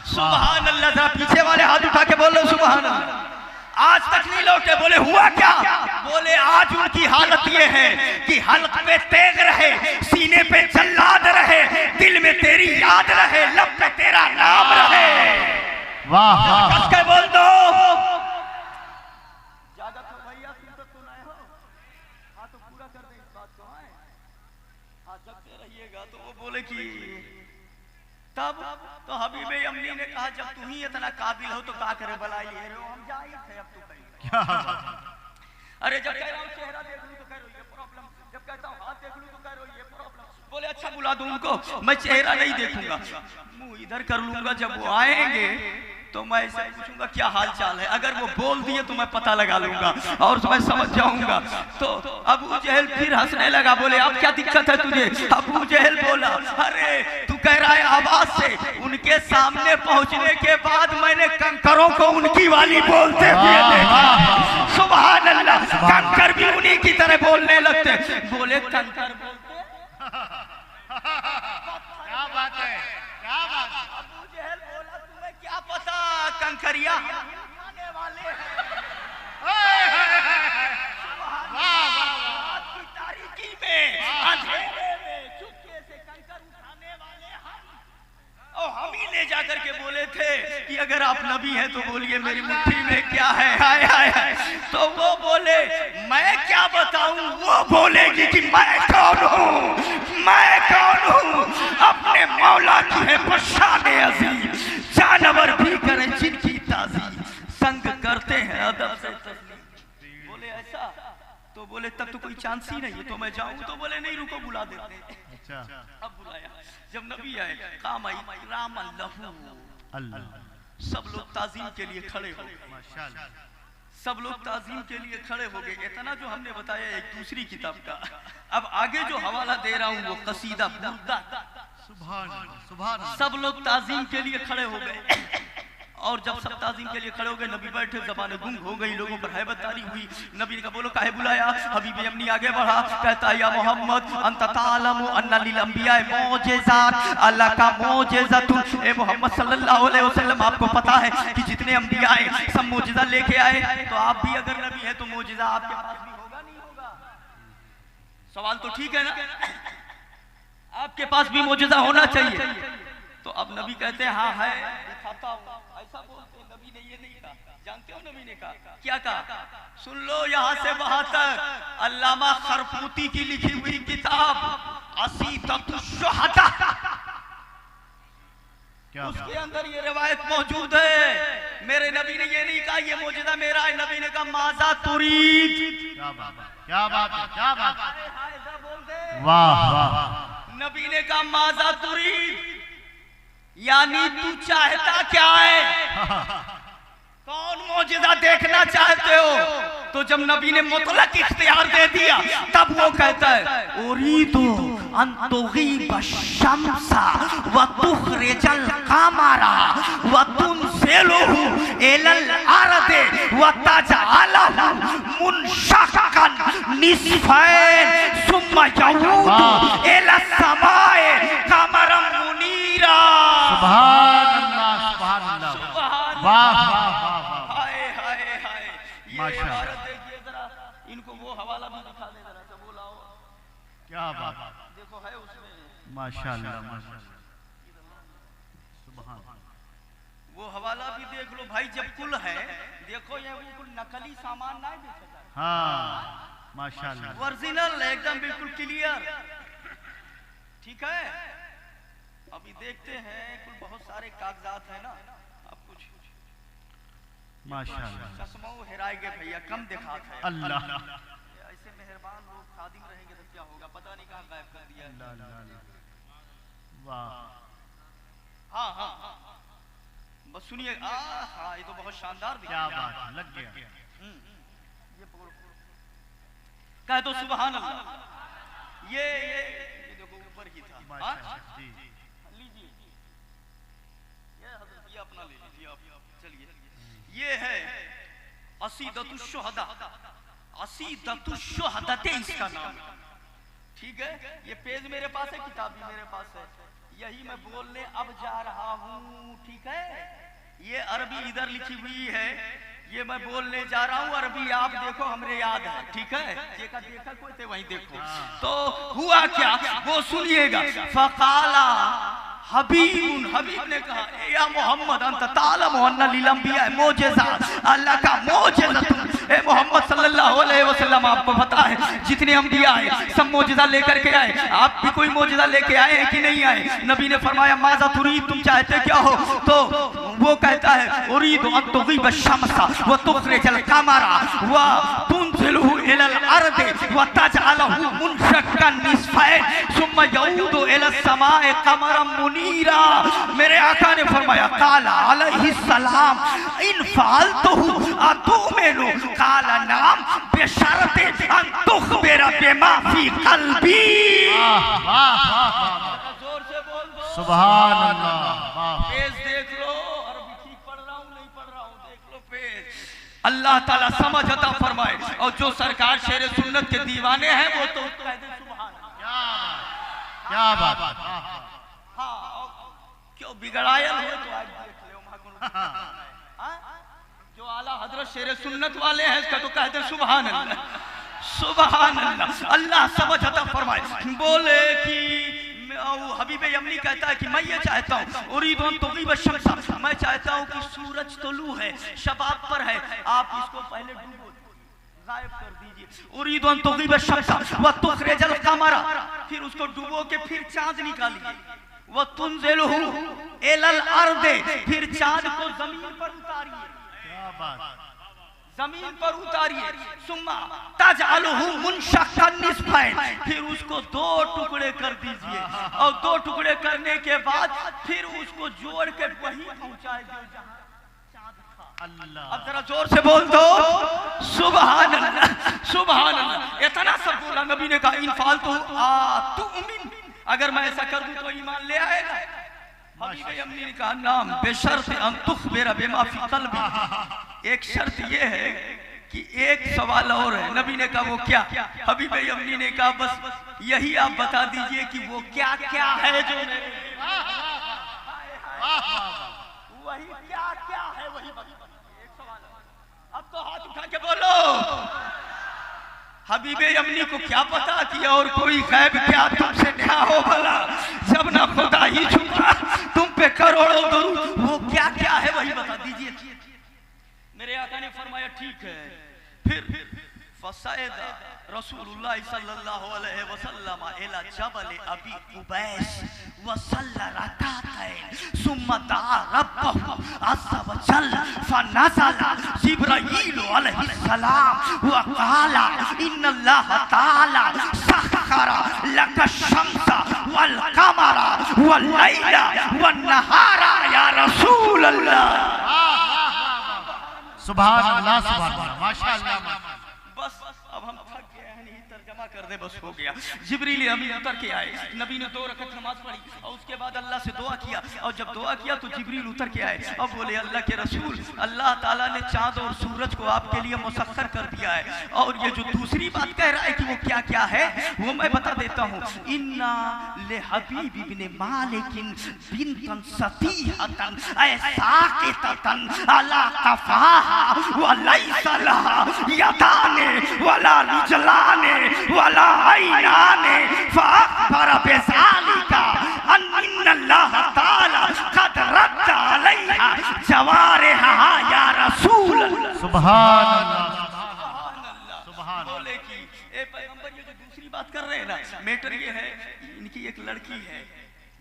सुभान अल्लाह। जरा पीछे वाले हाथ उठा के बोलो सुभान अल्लाह। आज तक नहीं लौटे। बोले हुआ क्या? बोले आज उनकी हालत ये है कि हल्क पे तेग रहे, सीने पे जल्लाद रहे, दिल में तेरी याद रहे, लब पे तेरा नाम रहे। वाह वाह, कस के बोल दो। ज्यादा तो भैया तुम तो सुनाए हो। हाँ तो पूरा कर दे इस बात को। हाँ जगते रहिएगा। तो वो बोले कि तब तो हबीबे अम्मी ने कहा जब तू ही इतना काबिल हो तो क्या करे भलाई है, हम जा ही थे, अब तू कहीं। क्या अरे जब कह रहा हूँ चेहरा देख लूं तो कह रही ये प्रॉब्लम, जब कहता हूँ हाथ देख लूं तो कह रही ये प्रॉब्लम। बोले अच्छा बुला दूं उनको, मैं चेहरा नहीं देखूंगा, मुंह इधर कर लूंगा। जब वो आएंगे तो मैं ऐसे पूछूंगा क्या हाल चाल है। अगर वो बोल दिए तो मैं पता लगा लूंगा और मैं समझ जाऊंगा। तो अबू जहल फिर हंसने लगा। बोले अब क्या दिक्कत है तुझे? अबू जहल बोला अरे तू कह रहा है आवाज से, उनके सामने पहुंचने के बाद मैंने कंकरों को उनकी वाली बोलते हुए देखा। सुभान अल्लाह, कंकर भी उन्हीं की तरह बोलने लगते। बोले कंकर बोलते, क्या बात है, क्या बात है। अबू जहल बोला तुम्हें क्या पता कंकरिया आने वाले हैं। रात की तारीकी में, अंधेरे में चुपके से कंकर उठाने वाले हम, और हम ही ले जाकर के बोले थे कि अगर आप नबी हैं तो बोलिए मेरी मुट्ठी में क्या है। हाय हाय हाय। तो वो बोले मैं क्या बताऊं? वो बोलेगी कि मैं कौन हूं, मैं कौन हूं। अपने मौला की है बशाने अजीज, जानवर भी करें जिनकी ताज़ी, संग करते हैं अदब से तस्लीम। बोले ऐसा? तो बोले तब तो कोई चांस ही नहीं है, तो मैं जाऊं? तो बोले नहीं रुको बुला देते हैं। अच्छा, अब बुलाया। जब नबी आए काम आई राम अल्लाह, सब लोग ताजीम के लिए खड़े हो गए। माशाअल्लाह, सब लोग ताजीम के लिए खड़े हो गए। इतना जो हमने बताया एक दूसरी किताब का। अब आगे जो हवाला दे रहा हूँ वो कसीदा बुर्दा। सुभान अल्लाह, सुभान अल्लाह। सब लोग ताजीम के लिए खड़े हो गए और जब सब ताजीम के लिए खड़े हो गए, नबी बैठे, ज़बान गुंग हो गई, लोगों पर हैबत तारी हुई। नबी ने कहा बोलो काहे बुलाया? हबीबी अम्नी आगे बढ़ा, कहता या मोहम्मद अंत तालमु अन्ना लिल अंबिया मौजिज़ात अल्लाह का मौजिज़तुन। ए मोहम्मद सल्लल्लाहु अलैहि वसल्लम आपको पता है कि जितने अंबिया आए सब मौजिज़ा लेके आए, तो आप भी अगर नबी है तो मौजिज़ा आपके पास भी होगा नहीं होगा? सवाल तो ठीक है ना? आपके पास भी मौजिज़ा होना चाहिए। तो अब नबी कहते हैं हाँ है, दिखाता हूं। ऐसा बोलते हैं। नबी ने ये नहीं कहा। जानते हो नबी ने कहा क्या कहा? सुन लो यहाँ से वहां तक। अल्लामा खरपूती की लिखी हुई किताब असीतुश्शुहदा, उसके अंदर ये रिवायत मौजूद है। मेरे नबी ने ये नहीं कहा ये मौजूदा मेरा है। नबी ने कहा माजा तुरीद। क्या बात है, क्या बात है, क्या बात है। बोल दे। वाह वाह, नबी ने कहा माजा तुरीद, यानी तू चाहता क्या है? कौन मौजिज़ा देखना चाहते हो? तो जब नबी ने मुतलक इख्तियार दे दिया तब वो कहता है उरीदु अन तुगीब शम्सा व तुखरिजल कमरा व तुनज़िल तुनज़िलुहु इलल अर्दि व तजअलहु मुनशक्कन निस्फैन सुम्मा यऊदु इला समाए कमरम मुनीरा। सुभान अल्लाह, सुभान अल्लाह, वाह वाह वाह वाह, हाय हाय हाय। ये माशाअल्लाह। इबारत देखिए जरा, इनको वो हवाला भी दिखा दे जरा सा, बोलाओ क्या बात, देखो है उसमें माशाअल्लाह माशाअल्लाह, सुभान। वो हवाला भी देख लो भाई। जब कुल है देखो, ये बिल्कुल नकली सामान ना बेचा, हाँ माशाअल्लाह, ओरिजिनल एकदम बिल्कुल क्लियर, ठीक है। अभी देखते हैं कुल बहुत सारे कागजात है ना, अब कुछ माशाअल्लाह, चश्मा हेराए गए भैया, कम दिखाते हैं। अल्लाह, ऐसे मेहरबान लोग खादिम रहेंगे तो क्या होगा, पता नहीं कहाँ गायब कर दिया है। वाह, हाँ हाँ हाँ, बस सुनिए। हाँ, ये तो बहुत शानदार दिखा। क्या बात है, लग गया। ये पकड़ो, कह दो सुभान अल्लाह। ये देखो ऊपर ही था। माशाअल्लाह, जी लीजिए, ये हजरत ये अपना ले लीजिए आप। चलिए, ये है असीदतुश्शुहदा, असीदतुश्शुहदते इसका नाम, ठीक है। ये पेज मेरे पास है, किताब भी मेरे पास है, यही मैं बोलने अब जा रहा हूँ, ठीक है। ये अरबी इधर लिखी हुई है, ये मैं बोलने जा रहा हूँ अरबी, आप देखो, हमरे याद है, ठीक है। देखा देखा कोई थे वहीं देखो। तो हुआ क्या, वो सुनिएगा। फकाला हबीब, हबीब ने कहा, या मोहम्मद अंत तालम अन्ना लिल अंबिया मोजेज़ा, अल्लाह का मोजेज़ा तुम, ए मोहम्मद सल्लल्लाहु अलैहि वसल्लम, आपको पता है जितने अंबिया आए सब मोजेज़ा लेकर के आए, आप भी कोई मोजेज़ा लेके आए हैं कि नहीं आए? नबी ने फरमाया माज़ा तुरीद, तुम चाहते क्या हो? तो वो कहता है उरीदु अन तुग़ीब अश-शम्सा व तुख़रिजल क़मरा व तुनज़िलुहु इलल अर्दि व तजअलहु मुनशक्कन निस्फैन सुम्मा यऊदु इला समाए कमरम मुनीरा। मेरे आका ने फरमाया काला अलैहि सलाम इन फालतुहु अतुमिनु, काला नाम बेशर्ते अन तुख़बिरा बिमा फी क़ल्बी। वाह वाह वाह, जोर से बोल दो सुभान अल्लाह, वाह, पेज देख लो, अरबी ठीक पढ़ रहा हूँ नहीं पढ़ रहा हूँ, देख लो पेज। अल्लाह ताला समझ अता फरमाए, और जो सरकार शेर सुन्नत के दीवाने हैं वो तो कह दे सुभान। क्या बात, वाह वाह, हाँ, क्यों बिगड़ायल हो तो आज देख लो। हाँ, जो आला हजरत शेर सुन्नत वाले हैं इसका तो कहते सुभान अल्लाह, सुभान अल्लाह। अल्लाह समझ अता फरमाए। बोले कि हबीब यमनी कहता है कि मैं ये चाहता हूँ उरीदु अन तुग़ीब अश-शम्स, मैं चाहता हूँ कि सूरज तुलू है, शबाब पर है, आप इसको पहले डूबो गायब कर दीजिए। उरीदु अन तुग़ीब अश-शम्स व तुख़रिजल क़मरा, फिर उसको डुबो के फिर चांद निकालिए। व तुनज़िलुहु इलल अर्दि, फिर चांद को जमीन पर उतारिए, क्या बात, जमीन पर उतारिए। सुम्मा तजअलुहु मुनशक्कन निस्फैन, फिर उसको दो टुकड़े कर दीजिए, और दो टुकड़े करने के बाद फिर उसको जोड़ के वहीं पहुंचाए जो जहां चांद था। अल्लाह, अब जरा जोर से बोल दो सुभान अल्लाह, सुभान अल्लाह। इतना सब बोला नबी ने कहा इन फालतू तुमिन, अगर मैं ऐसा कर दूं तो ईमान ले आएगा? हबीब यमनी ने कहा नाम बेशर्त अन तुख़बिरा बिमा फी क़ल्बी, एक शर्त ये है कि एक सवाल और है। नबी ने कहा वो क्या? हबीब यमनी ने कहा बस यही आप बता दीजिए कि वो क्या क्या है जो वही क्या क्या है वही बता। एक सवाल अब तो हाथ उठा के बोलो, हबीब यमनी को क्या पता कि और कोई गैब क्या तुमसे नया हो भला, जब ना खुदा ही छुपा तुम पे करोड़ों दरूद, वो क्या क्या है वही बता दीजिए। मेरे आका ने फरमाया ठीक है। फिर फसायदा रसूलुल्लाह सल्लल्लाहु अलैहि वसल्लम इला जबल अबी उबैस व सल्ला रकातैन सुम्मा दआ रब्बहु अज़्ज़ा व जल्ल फनज़ला जिब्राईल अलैहि सलाम व क़ाला इन्नल्लाह तआला सख़्ख़रा लका शम्सा वल क़मरा वल लैला वन नहारा या रसूल अल्लाह। सुभान अल्लाह, सुभान अल्लाह, माशाअल्लाह। बस अब हम थक गए हैं, नहीं तर्जमा पूरा कर दे, बस हो गया। जिब्रील अमीन उतर के आए, नबी ने 2 रकात नमाज पढ़ी और उसके बाद अल्लाह से दुआ किया। और जब दुआ किया तो जिब्रील उतर के आए और बोले, अल्लाह के रसूल, अल्लाह ताला ने चाँद और सूरज को आपके लिए मुसख्खर कर दिया है। और ये जो दूसरी बात कह रहा है कि वो क्या क्या है, वो मैं बता देता हूँ। इन्ना ले हबीब इब्ने मालिकिन बिनतन सतीहतन ऐसाकितन अला कफाहा व लैसा लहा यदाने वला रिजलाने वला ऐनाने फअखबर बिज़ालिका अन्ना अल्लाह ताला क़द रद्द अलैहा जवारिहा या रसूल अल्लाह। सुभान अल्लाह, सुभान अल्लाह। बोले कि ए पैगंबर, ये जो दूसरी बात कर रहे हैं ना, मैटर ये है, इनकी एक लड़की है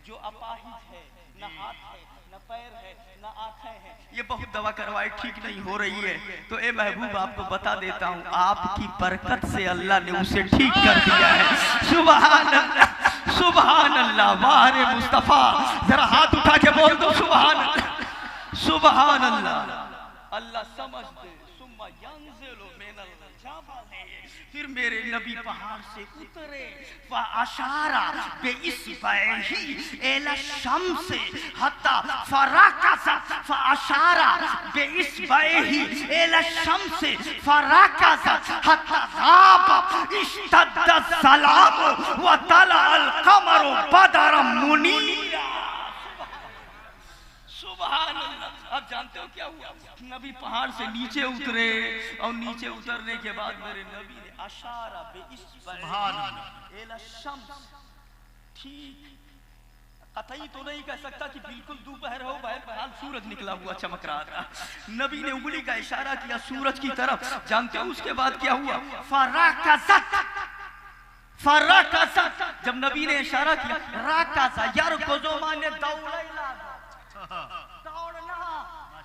जो अपाहिज है, न हाथ है, न पैर है, न आंखें हैं, ये बहुत दवा करवाए ठीक नहीं हो रही है। तो ए महबूब, आपको बता देता हूँ, आपकी बरकत से अल्लाह ने उसे ठीक कर दिया है। सुभान अल्लाह, सुभान अल्लाह। वाह रे मुस्तफा, जरा हाथ उठा के बोल दो सुभान अल्लाह, सुभान अल्लाह। अल्लाह समझ दे, सुम्मा यंज़िलु मिनल जबल, फिर मेरे नबी पहाड़ से उतरे। फ़अशारा बिइस्बाइही इला शम्स हत्ता फरकज़त, फ़अशारा बिइस्बाइही इला शम्स फरकज़त हत्ता ग़ाबत इश्तद्दा ज़लाम व तलअल क़मरु बदरम मुनीरा। सुभान अल्लाह। अब जानते हो क्या हुआ? नबी पहाड़ से नीचे उतरे और नीचे उतरने के बाद मेरे नबी ने अशारा बिइस्बाइही इला शम्स, ठीक कतई तो नहीं कह सकता कि बिल्कुल दोपहर हो, बहरहाल सूरज निकला हुआ चमक रहा था। नबी ने उंगली का इशारा किया सूरज की तरफ। जानते हो उसके बाद क्या हुआ? फरकज़त, फरकज़त। जब नबी ने इशारा किया, रकज़ा यरकुज़ु माने दौड़ना,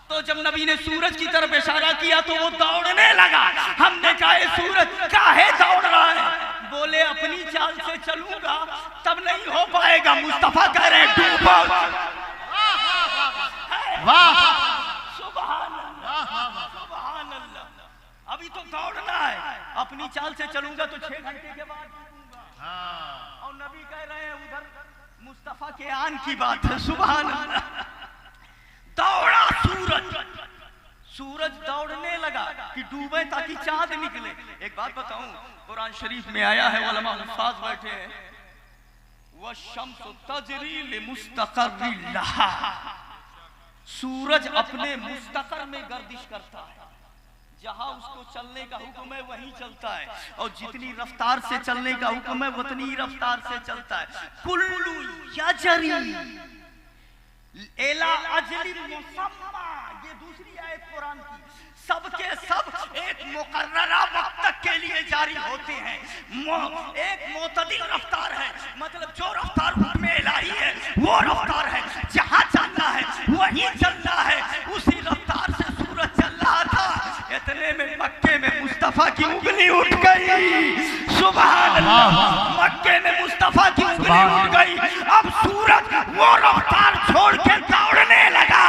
तो जब नबी ने सूरज की तरफ इशारा किया तो वो दौड़ने लगा। हमने कहा, सूरज काहे दौड़ रहा है? बोले, अपनी चाल से चलूंगा तब नहीं हो पाएगा। मुस्तफा कह रहे हैं, डूबो। वाह, सुभान अल्लाह, सुभान अल्लाह। अभी तो दौड़ना है, अपनी चाल से चलूंगा तो 6 घंटे के बाद डूबूंगा। और नबी कह रहे हैं, उधर मुस्तफा के आन की बात है। सुभान अल्लाह। दौड़ा सूरज, सूरज दौड़ने लगा कि डूबे ताकि चांद निकले। एक बात बताऊं, कुरान शरीफ में आया है, उलमा हुफ़ाज़ बैठे हैं, वश्शम्सु तजरी लिमुस्तक़र्रिन लहा, सूरज अपने मुस्तक़र में गर्दिश करता है, जहां उसको चलने का हुक्म है वहीं चलता है, और जितनी रफ्तार से चलने का हुक्म है उतनी रफ्तार से चलता है। कुल्लु यजरी एला अजली मुसम्मा, ये दूसरी आयत कुरान की। सबके सब एक मुकर्ररा वक्त तक के लिए जारी होते हैं। एक मोतदिल रफ्तार है, मतलब जो रफ्तार हुक्म इलाही है वो रफ्तार है, जहां चलना है वहीं चलना है। उसी रफ्तार से सूरज चल रहा था, इतने में मक्के में मुस्तफा की उंगली उठ गई। सुभान अल्लाह, मक्के में मुस्तफा की उंगली उठ गई। अब सूरज वो रफ्तार छोड़ के दौड़ने लगा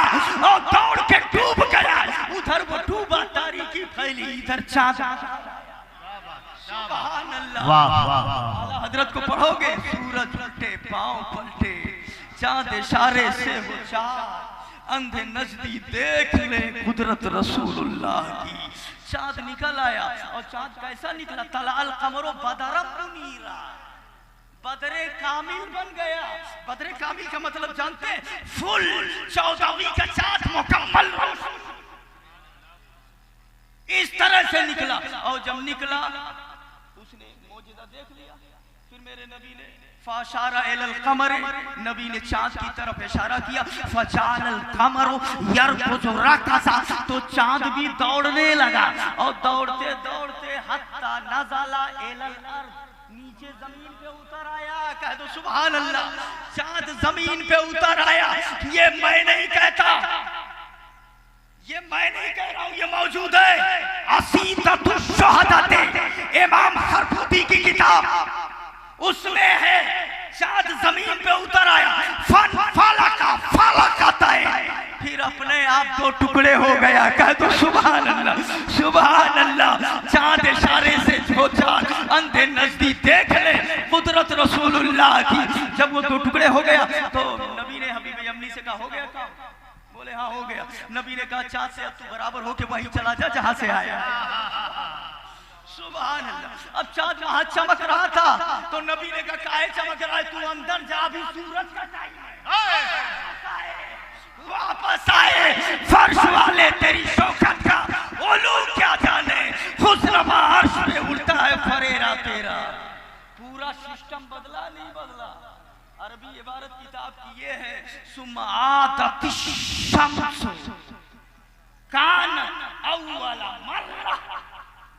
और दौड़ के डूब गया। उधर वो डूबा, तारीकी फैली, इधर चांद। सुभान अल्लाह। वाह वाह वाह। हजरत को पढ़ोगे, सूरज उल्टे पांव पलटे, चांद इशारे से हो चार, अंधे नजदी देख ले कुदरत रसूलुल्लाह की। चांद निकल आया, और चांद कैसा निकला? तलाल कमरो बदरम मुनीरा, बदरे कामिल बन गया। बदरे कामिल का मतलब जानते हैं? फुल 14वीं का चांद मुकम्मल रोशन। इस तरह से निकला, और जब निकला उसने मौजूदा देख लिया। फिर मेरे नबी ने फाशारा इलल कमर, नबी ने चांद की तरफ इशारा किया। फजालल कमरो यरकुज़ु रकज़ा, तो चांद भी दौड़ने लगा, और दौड़ते दौड़ते हत्ता नज़ला इलल अर्द, नीचे जमीन पे उतर आया। कह दो सुभान अल्लाह। चांद जमीन पे उतर आया। ये मैं नहीं कहता, ये मैं नहीं कह रहा हूं, ये मौजूद है असीततुश शुहदाते, इमाम सरफुदी की किताब, उसमें है चांद जमीन पे उतर आया। फन फलका फलकता है, फिर अपने आप दो टुकड़े हो गया। कह दो सुभान अल्लाह, सुभान अल्लाह। चांद इशारे से जो चांद अंधे नजदीक देख ले कुदरत रसूलुल्लाह की। जब वो दो टुकड़े हो गया तो नबी ने हबीब यमनी से कहा हो गया काम? बोले हाँ हो गया। नबी ने कहा चांद से अब तू बराबर होके वहीं चला जा जहां से आया। सुभान अल्लाह। अब चांद वहां चमक रहा था तो नबी ने कहा काहे चमक रहा है, तू अंदर जा, अभी सूरज का टाइम है। वापस आए फर्श वाले तेरी शौकत का ओलू क्या जाने, खुशरमा अर्श में उड़ता है फरेरा तेरा। पूरा सिस्टम बदला नहीं बदला। अरबी इबारत किताब की ये है सुमात शम्स कानत अव्वला मर्रा।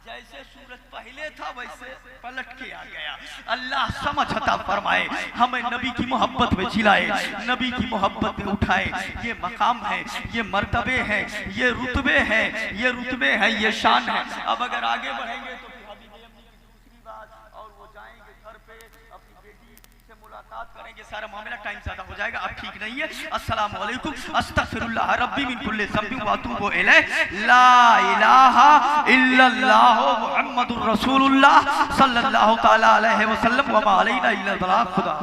जैसे सूरज पहले था वैसे पलट के आ गया। अल्लाह समझ अता फरमाए, हमें नबी की मोहब्बत में जिलाए, नबी की मोहब्बत में उठाए। ये मकाम है, ये मर्तबे हैं, ये रुतबे हैं, ये रुतबे हैं, ये शान है। अब अगर आगे बढ़ेंगे तो दूसरी बात, और वो जाएंगे घर पे अपनी बेटी से मुलाकात करेंगे, सारा मामला टाइम ज्यादा हो जाएगा। अब ठीक नहीं है। अस्सलाम वालेकुम, अस्तगफिरुल्लाह रब्बी मिन कुल्ली ज़ंबिन व अतूबु इलैह। ला इलाहा इल्लल्लाह मुहम्मदुर रसूलुल्लाह सल्लल्लाहु तआला अलैहि वसल्लम व मा अलैना इल्ला अल बलाग। खुदा